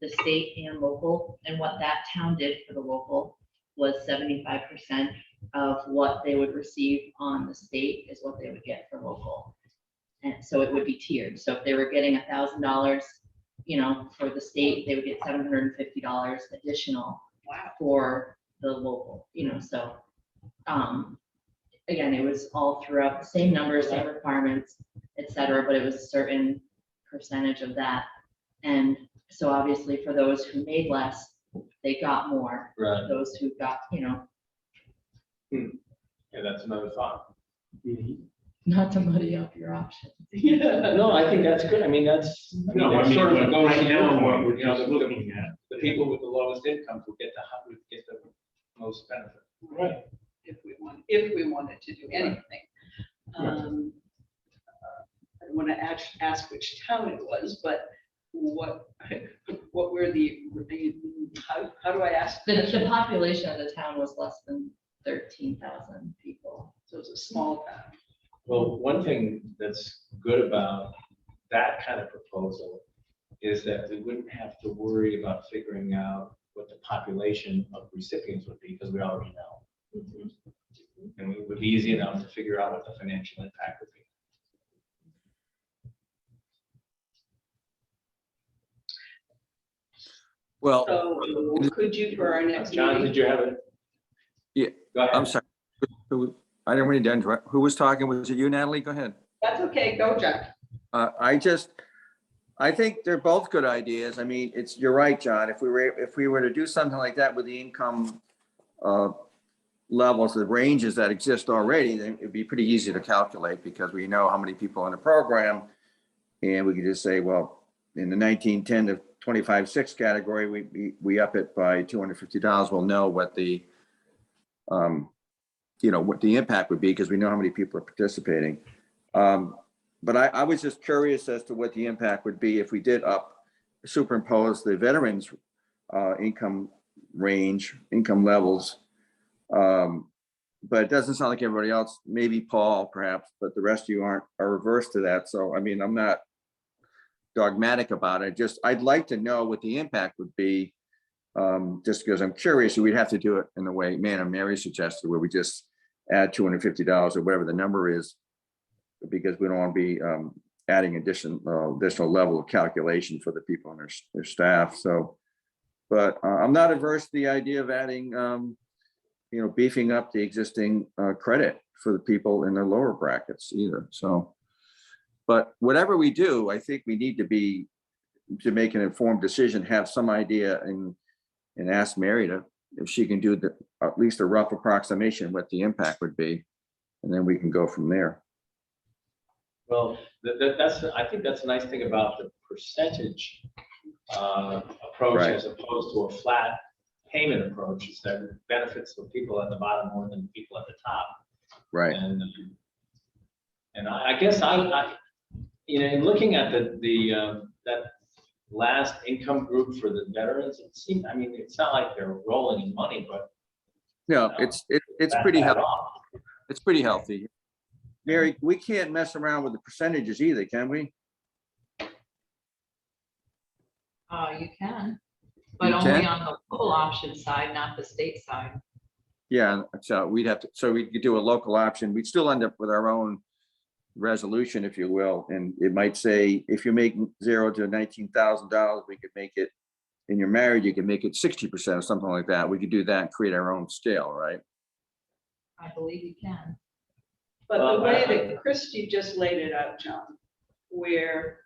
S8: the state and local. And what that town did for the local was 75% of what they would receive on the state is what they would get for local. And so it would be tiered. So if they were getting $1,000, for the state, they would get $750 additional
S3: Wow.
S8: for the local, so, again, it was all throughout the same numbers, same requirements, et cetera, but it was a certain percentage of that. And so obviously for those who made less, they got more.
S1: Right.
S8: Those who got,
S1: Yeah, that's another thought.
S8: not to muddy up your options.
S1: No, I think that's good. That's sort of a goes
S7: right now, what we're
S1: the-
S7: just looking at.
S1: The people with the lowest incomes will get the most benefit.
S7: Right.
S3: If we wanted to do anything. I don't want to ask which town it was, but what were how do I ask?
S8: The population of the town was less than 13,000 people.
S3: So it's a small town.
S1: Well, one thing that's good about that kind of proposal is that we wouldn't have to worry about figuring out what the population of recipients would be, because we already know. And it would be easy enough to figure out what the financial impact would be.
S6: Well,
S3: So could you, for our next
S1: John,
S3: meeting?
S1: did you have it?
S6: Yeah,
S1: Go ahead.
S6: I'm sorry. I didn't mean to interrupt. Who was talking? Was it you, Natalie? Go ahead.
S3: That's okay, go, Jack.
S6: I think they're both good ideas. You're right, John. If we were to do something like that with the income levels, the ranges that exist already, then it'd be pretty easy to calculate, because we know how many people in the program. And we could just say, well, in the 1910 to 25/6 category, we up it by $250. We'll know what the what the impact would be, because we know how many people are participating. But I was just curious as to what the impact would be if we did superimpose the veterans income levels. But it doesn't sound like everybody else, maybe Paul perhaps, but the rest of you are reverse to that. So, I'm not dogmatic about it. I'd like to know what the impact would be, just because I'm curious. We'd have to do it in the way Mary suggested, where we just add $250 or whatever the number is, because we don't want to be adding additional level of calculation for the people and their staff. So, but I'm not averse to the idea of adding, beefing up the existing credit for the people in the lower brackets either. So, but whatever we do, I think we need to make an informed decision, have some idea, and ask Mary if she can do at least a rough approximation what the impact would be, and then we can go from there.
S1: Well, I think that's a nice thing about the percentage
S4: approach
S6: Right.
S4: as opposed to a flat payment approach, is that it benefits the people at the bottom more than the people at the top.
S6: Right.
S4: And I guess you know, in looking at that last income group for the veterans, it seemed, I mean, it's not like they're rolling in money, but
S6: No, it's
S4: that
S6: pretty
S4: bad
S6: healthy.
S4: off.
S6: It's pretty healthy. Mary, we can't mess around with the percentages either, can we?
S2: You can, but
S6: You
S2: only
S6: can?
S2: on the local option side, not the state side.
S6: Yeah, so we could do a local option. We'd still end up with our own resolution, if you will. And it might say, if you make $0 to $19,000, we could make it, and you're married, you can make it 60% or something like that. We could do that and create our own scale, right?
S2: I believe you can.
S3: But
S4: Well,
S3: the way that Christie just laid it out, John, where,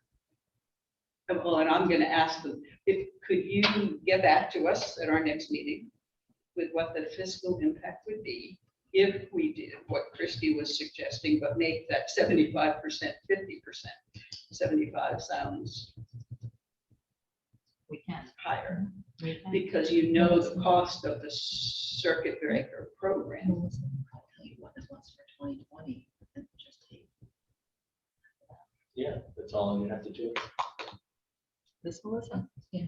S3: well, and I'm gonna ask them, could you get back to us at our next meeting with what the fiscal impact would be if we did what Christie was suggesting, but make that 75%, 50%? 75 sounds
S2: We can.
S3: higher,
S2: We can.
S3: because you know the cost of the circuit breaker program.
S8: I'll tell you what it was for 2020. and just take-
S4: Yeah, that's all you have to do.
S2: This Melissa?
S8: Yeah.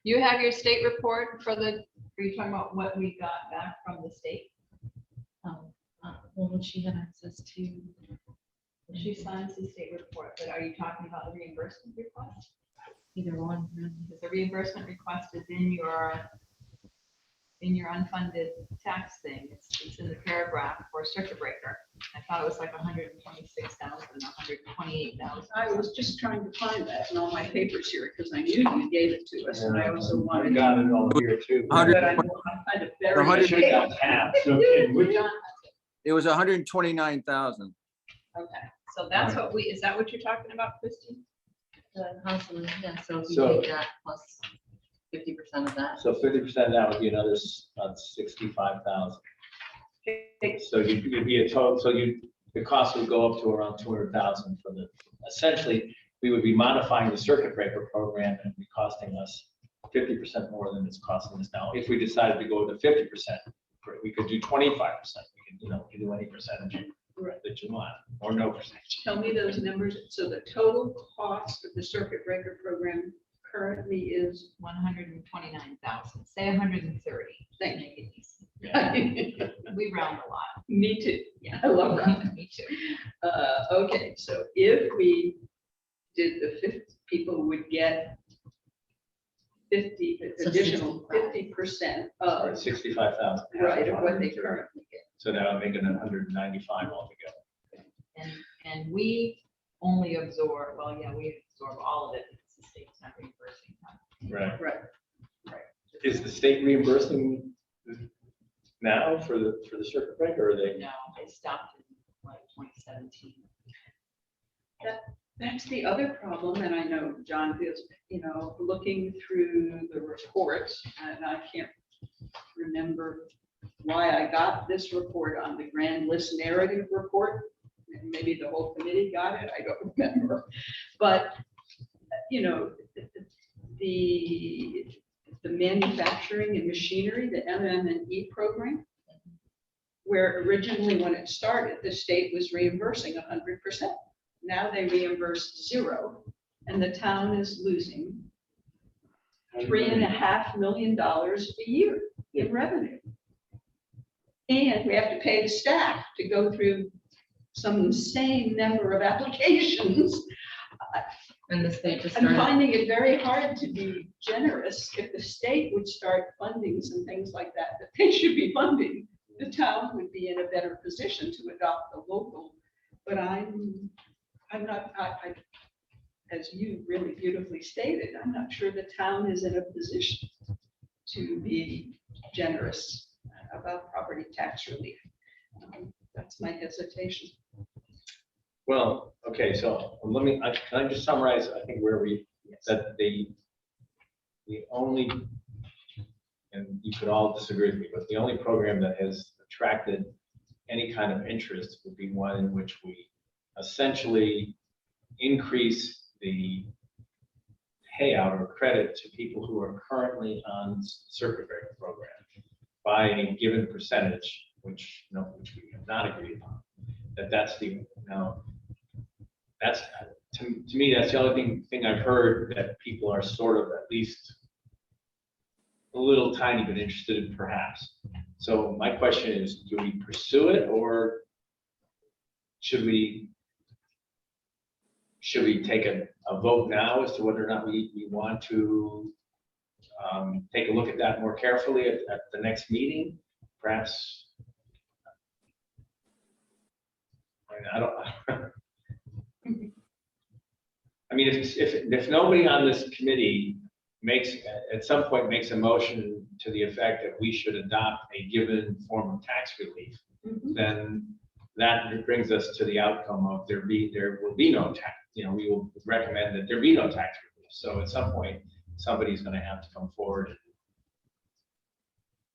S2: You have your state report for are you talking about what we got back from the state?
S8: Well, would she have access to?
S2: She signs the state report, but are you talking about the reimbursement request?
S8: Either one, really.
S2: Because the reimbursement request is in your unfunded tax thing. It's in the paragraph for circuit breaker. I thought it was like 126,000, 128,000.
S3: I was just trying to find that in all my papers here, because I knew you gave it to us, and I also
S4: I
S3: wanted.
S4: got it all here too.
S6: Hundred-
S3: But I'm kind of buried.
S6: hundred-
S4: I should have got half. So can we-
S2: John,
S6: It was 129,000.
S2: okay, so that's what is that what you're talking about, Christie?
S8: Constantly, yeah, so if you
S4: So-
S8: take that plus 50% of that.
S4: So 50% of that would be another 65,000. So you'd be a total, so the cost would go up to around 200,000 for essentially, we would be modifying the circuit breaker program and be costing us 50% more than it's costing us now. If we decided to go to 50%, we could do 25%. We could do any percentage
S3: Right.
S4: that you want, or no percentage.
S3: Tell me those numbers. So the total cost of the circuit breaker program currently is.
S2: 129,000, say 130.
S3: Thank
S2: Make it easy.
S3: Me
S2: We round a lot.
S3: too. I love that.
S2: Me too.
S3: Okay, so if we did the 50, people would get 50,
S8: So
S3: additional
S8: 65.
S3: 50%
S4: Or
S3: of,
S4: 65,000.
S3: right, of what they currently get.
S4: So that would make it 195 altogether.
S2: And we only absorb, well, yeah, we absorb all of it because the state's not reimbursing.
S4: Right.
S3: Right.
S4: Is the state reimbursing now for the circuit breaker, or are they?
S2: No, they stopped in like 2017.
S3: That's the other problem, and I know John feels, looking through the reports, and I can't remember why I got this report on the grand list narrative report. Maybe the whole committee got it, I don't remember. But, the manufacturing and machinery, the MM&E program, where originally when it started, the state was reimbursing 100%. Now they reimburse 0, and the town is losing $3.5 million a year in revenue. And we have to pay the staff to go through some insane number of applications.
S8: And the state just
S3: I'm
S8: started,
S3: finding it very hard to be generous. If the state would start funding some things like that they should be funding, the town would be in a better position to adopt the local. But I'm not, as you really beautifully stated, I'm not sure the town is in a position to be generous about property tax relief. That's my hesitation.
S4: Well, okay, so can I just summarize, I think that the only, and you could all disagree with me, but the only program that has attracted any kind of interest would be one in which we essentially increase the payout or credit to people who are currently on circuit breaker program by a given percentage, which, which we have not agreed upon, that's the, that's, to me, that's the only thing I've heard that people are sort of at least a little tiny bit interested in perhaps. So my question is, do we pursue it, or should we take a vote now as to whether or not we want to take a look at that more carefully at the next meeting? Perhaps, I don't. I mean, if nobody on this committee at some point makes a motion to the effect that we should adopt a given form of tax relief, then that brings us to the outcome of there will be no tax. We will recommend that there be no tax relief. So at some point, somebody's going to have to come forward and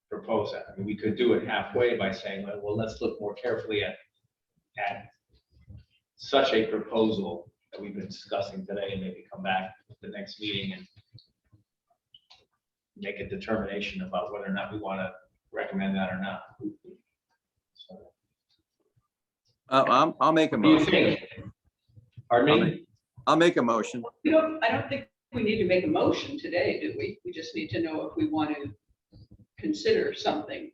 S4: propose that. I mean, we could do it halfway by saying, well, let's look more carefully at such a proposal that we've been discussing today, and maybe come back at the next meeting and make a determination about whether or not we want to recommend that or not. So,
S6: I'll make a
S4: what do you
S6: motion.
S4: think? Pardon me?
S6: I'll make a motion.
S3: I don't think we need to make a motion today, do we? We just need to know if we want to consider something,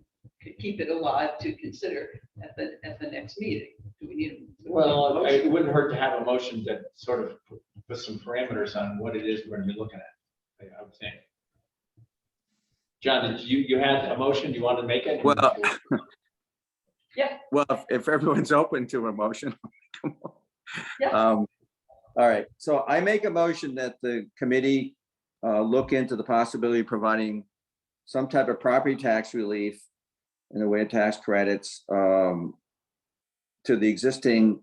S3: keep it alive to consider at the next meeting. Do we need?
S4: Well, it wouldn't hurt to have a motion that sort of put some parameters on what it is we're going to be looking at, I would think. John, did you had a motion? Do you want to make it?
S6: Well,
S3: Yeah.
S6: Well, if everyone's open to a motion.
S3: Yeah.
S6: All right, so I make a motion that the committee look into the possibility of providing some type of property tax relief in the way of tax credits to the existing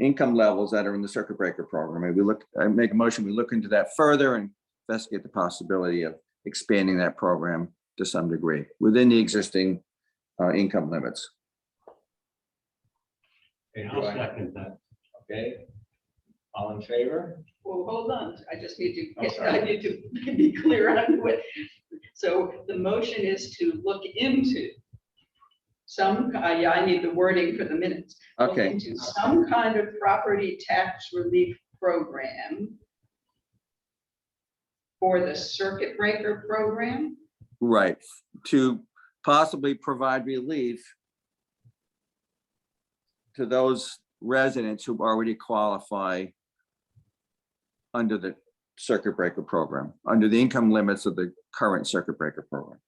S6: income levels that are in the circuit breaker program. I make a motion, we look into that further and investigate the possibility of expanding that program to some degree within the existing income limits.
S4: Okay,
S7: I'll second that.
S4: Okay, all in favor?
S3: Well, hold on, I just need to,
S4: Oh, sorry.
S3: I need to be clear on what. So the motion is to look into some, yeah, I need the wording for the minutes. Look
S6: Okay,
S3: into some kind of property tax relief program for the circuit breaker program.
S6: right, to possibly provide relief to those residents who already qualify under the circuit breaker program, under the income limits of the current circuit breaker program.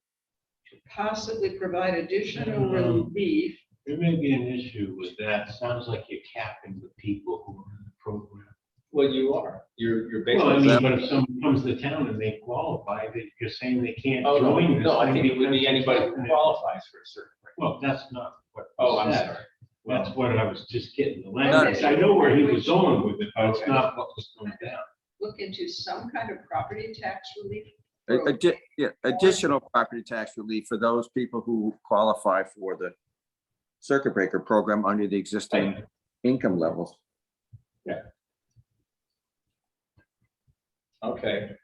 S3: Possibly provide additional relief.
S7: There may be an issue with that. Sounds like you're capping the people who are in the program.
S4: Well, you are. You're
S7: Well, I
S4: basically.
S7: mean, but if someone comes to town and they qualify, you're saying they can't
S4: Oh,
S7: join this.
S4: no, I think it would be anybody who qualifies for a circuit breaker.
S7: Well, that's not what.
S4: Oh, I'm
S7: said.
S4: sorry.
S7: That's what I was just getting the language. I know where he was going with it, but it's not what was going down.
S3: Look into some kind of property tax relief.
S6: Additional property tax relief for those people who qualify for the circuit breaker program under the existing income levels.
S4: Okay,
S3: Okay,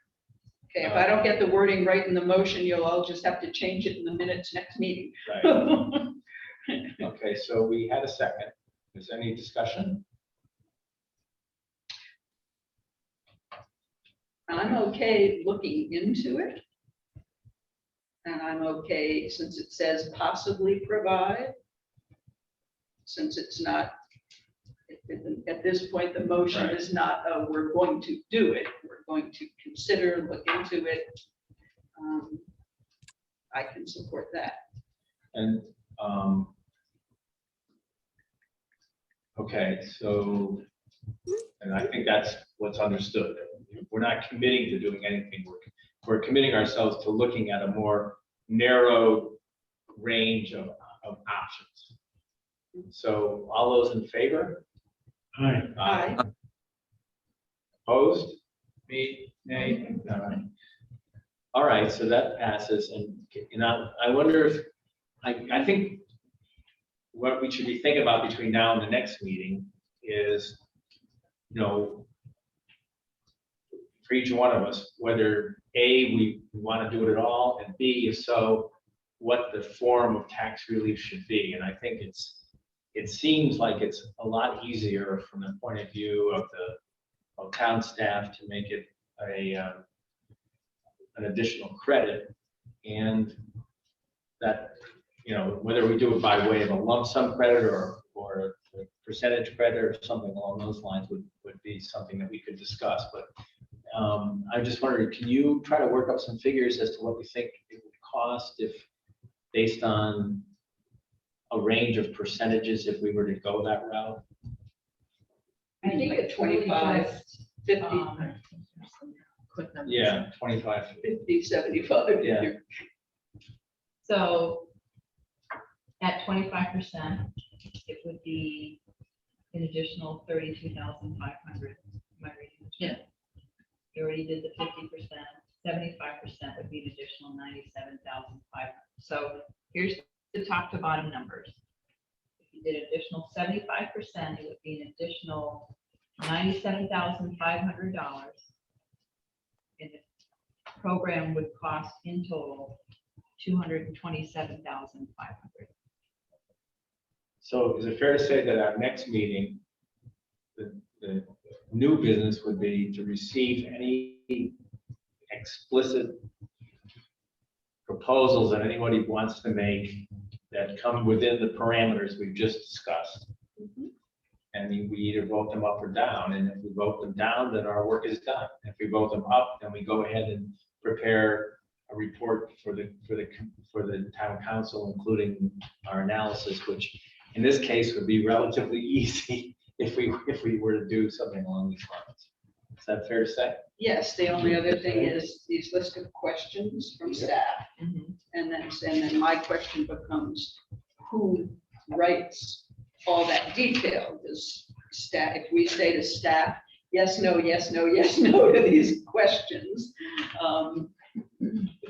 S3: if I don't get the wording right in the motion, you'll all just have to change it in the minutes next meeting.
S4: right. Okay, so we had a second. Is there any discussion?
S3: I'm okay looking into it. And I'm okay, since it says possibly provide. Since it's not, at this point, the motion is not, we're going to do it. We're going to consider, look into it. I can support that.
S4: And, okay, so, and I think that's what's understood. We're not committing to doing anything. We're committing ourselves to looking at a more narrow range of options. So all those in favor?
S7: Aye.
S3: Aye.
S4: Opposed?
S5: Me, nay.
S4: All right, so that passes, and I wonder if, I think what we should be thinking about between now and the next meeting is, for each one of us, whether A, we want to do it at all, and B, if so, what the form of tax relief should be. And I think it seems like it's a lot easier from the point of view of town staff to make it an additional credit, and that, you know, whether we do it by way of a lump sum credit or a percentage credit or something along those lines would be something that we could discuss. But I just wondered, can you try to work up some figures as to what we think it would cost if, based on a range of percentages, if we were to go that route?
S3: I think at 25, 50,
S8: Quick numbers.
S4: Yeah, 25.
S3: 50, 75.
S4: Yeah.
S2: So at 25%, it would be an additional 32,500. Am I reading this right?
S8: Yeah.
S2: You already did the 50%, 75% would be an additional 97,500. So here's the top to bottom numbers. If you did additional 75%, it would be an additional $97,500. And the program would cost in total $227,500.
S4: So is it fair to say that our next meeting, the new business would be to receive any explicit proposals that anybody wants to make that come within the parameters we've just discussed? And we either vote them up or down, and if we vote them down, then our work is done. If we vote them up, then we go ahead and prepare a report for the town council, including our analysis, which in this case would be relatively easy if we were to do something along these lines. Is that fair to say?
S3: Yes, the only other thing is these list of questions from staff. And then my question becomes, who writes all that detail? Does staff, if we say to staff, yes, no, yes, no, yes, no to these questions,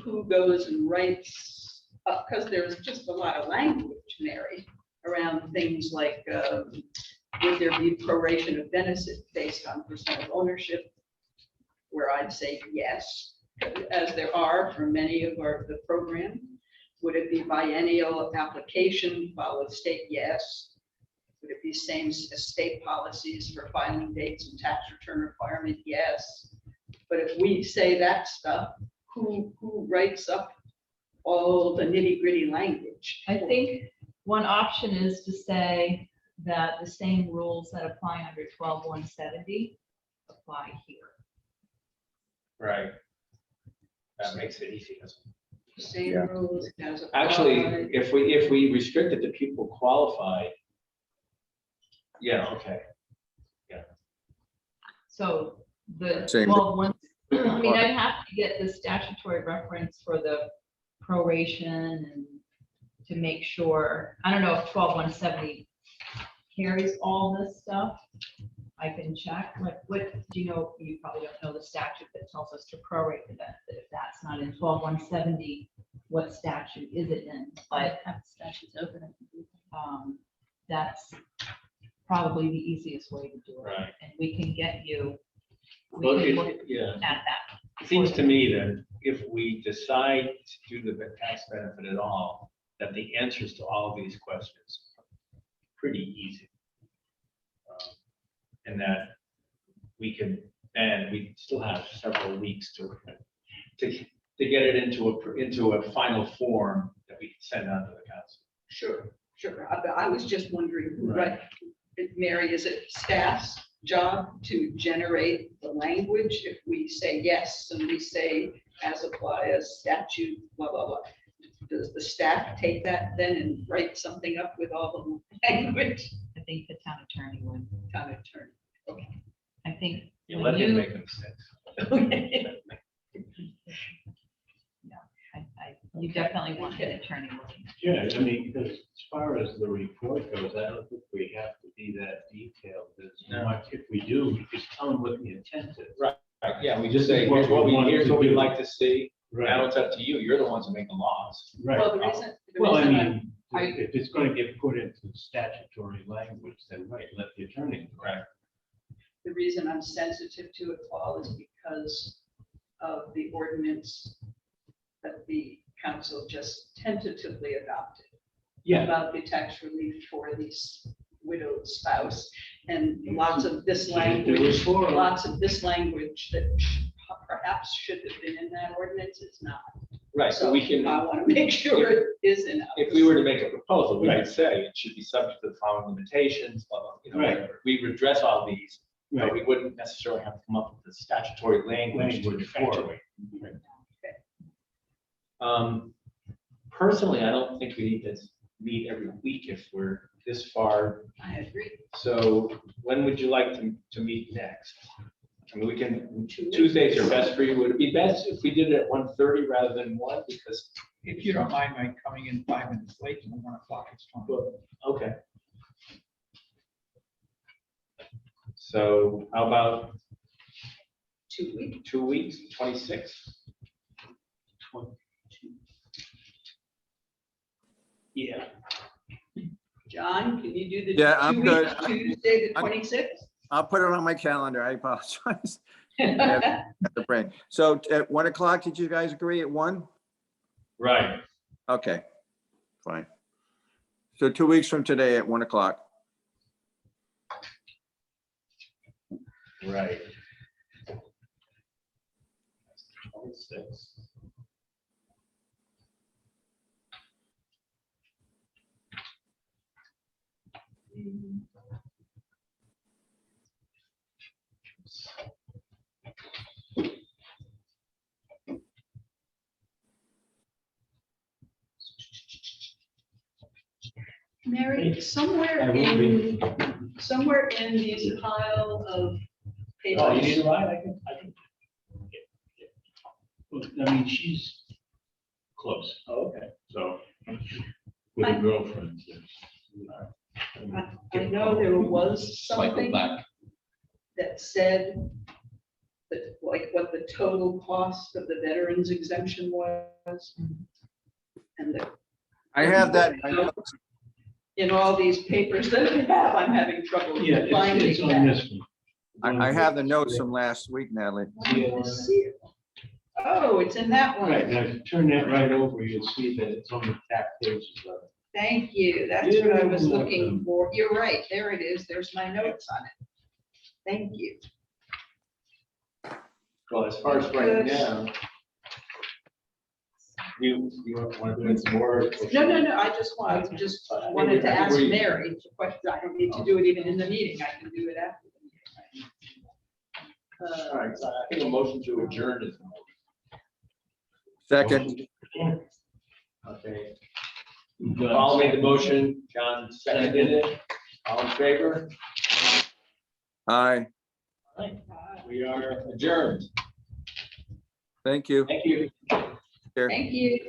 S3: who goes and writes, because there's just a lot of language, Mary, around things like, would there be proration of benefit based on percent of ownership? Where I'd say yes, as there are for many of the program. Would it be biennial application, follow state? Yes. Would it be same as state policies for filing dates and tax return requirement? Yes. But if we say that stuff, who writes up all the nitty gritty language?
S2: I think one option is to say that the same rules that apply under 12-170 apply here.
S4: Right. That makes it easy, doesn't it?
S3: Same
S6: Yeah.
S3: rules as applied.
S4: Actually, if we restrict it to people qualified, yeah, okay.
S2: So the
S6: Same.
S2: 12-1, I mean, I'd have to get the statutory reference for the proration and to make sure, I don't know if 12-170 carries all this stuff. I can check, like, what, do you know, you probably don't know the statute that tells us to prorate the benefit. If that's not in 12-170, what statute is it in? But
S8: Statute's open.
S2: that's probably the easiest way to do it.
S4: Right.
S2: And we can get you,
S4: Well,
S2: we can look
S4: yeah.
S2: at that.
S4: It seems to me that if we decide to do the tax benefit at all, that the answers to all of these questions are pretty easy. And that we can, and we still have several weeks to get it into a final form that we can send out to the council.
S3: Sure. I was just wondering,
S4: Right.
S3: Mary, is it staff's job to generate the language? If we say yes, and we say as apply as statute, blah, blah, blah. Does the staff take that then and write something up with all the language?
S2: I think the town attorney would.
S3: Town attorney. Okay.
S2: I think.
S4: You
S2: when
S4: let him make the mistakes.
S2: You definitely want an attorney looking at
S7: Yeah, I mean, because as far as the report goes, I don't think we have to be that detailed. There's
S4: No.
S7: much, if we do, we just tell them what the intent is.
S4: Right, yeah, we just say, here's what we'd like to see. Now
S7: Right,
S4: it's up to you. You're the ones that make the laws.
S7: right.
S3: Well, the reason.
S7: Well, I mean,
S3: I-
S7: if it's going to get put into statutory language, then right, let the attorney.
S4: Right.
S3: the reason I'm sensitive to it, Paul, is because of the ordinance that the council just tentatively adopted
S7: Yeah,
S3: about the tax relief for these widowed spouse, and lots of this language, lots of this language that perhaps should have been in that ordinance is not.
S4: Right, so
S3: So
S4: we can,
S3: I want to make sure it is in.
S4: if we were to make a proposal, we
S7: Right.
S4: would say it should be subject to the following limitations, blah, blah, you know,
S7: Right.
S4: whatever. We would address all these, but
S7: right.
S4: we wouldn't necessarily have to come up with the statutory language to
S7: Language,
S4: effectuate. Personally, I don't think we need to meet every week if we're this far.
S3: I agree.
S4: So when would you like to meet next? I mean, we can,
S3: 2 weeks.
S4: Tuesdays are best for you. Would it be best if we did it at 1:30 rather than 1? Because,
S5: If you don't mind my coming in 5 minutes late to 1 o'clock, it's fine.
S4: okay. So how about
S3: 2 weeks.
S4: 2 weeks, 26?
S7: Yeah,
S3: John, can you do the?
S6: Yeah, I'm
S3: 2
S6: good.
S3: weeks, Tuesday, the
S6: I'm-
S3: 26th?
S6: I'll put it on my calendar. I apologize. At the brain. So at 1 o'clock, did you guys agree at 1?
S4: Right.
S6: Okay, fine. So 2 weeks from today at 1 o'clock.
S4: Right. 26.
S3: Mary, somewhere
S7: I will
S3: somewhere in these pile of
S7: oh, you need
S3: papers,
S7: a ride, I can. Well, I mean, she's close,
S4: Oh, okay.
S7: so with a girlfriend.
S3: I know there was
S9: Cycle
S3: something
S9: back.
S3: that said that, like, what the total cost of the veterans exemption was. And that
S6: I have that.
S3: in all these papers that I have, I'm having trouble
S7: Yeah, it's
S3: finding
S7: on
S3: that.
S7: this one.
S6: I have the notes from last week, Natalie.
S3: Why don't I see it? Oh, it's in that one.
S7: Right, now if you turn that right over, you'll see that it's on the back page.
S3: Thank you. That's what I was
S7: You're
S3: looking
S7: welcome.
S3: for. You're right. There it is. There's my notes on it. Thank you.
S4: Well, as far as right now, you want to do some more?
S3: No. I just wanted to ask Mary the question. I don't need to do it even in the meeting. I can do it after the meeting.
S4: All right, so I think a motion to adjourn is.
S6: Second,
S4: Okay. Paul made the motion, John seconded it. All in favor?
S6: aye,
S4: We are adjourned.
S6: thank you.
S4: Thank you.
S3: Thank you.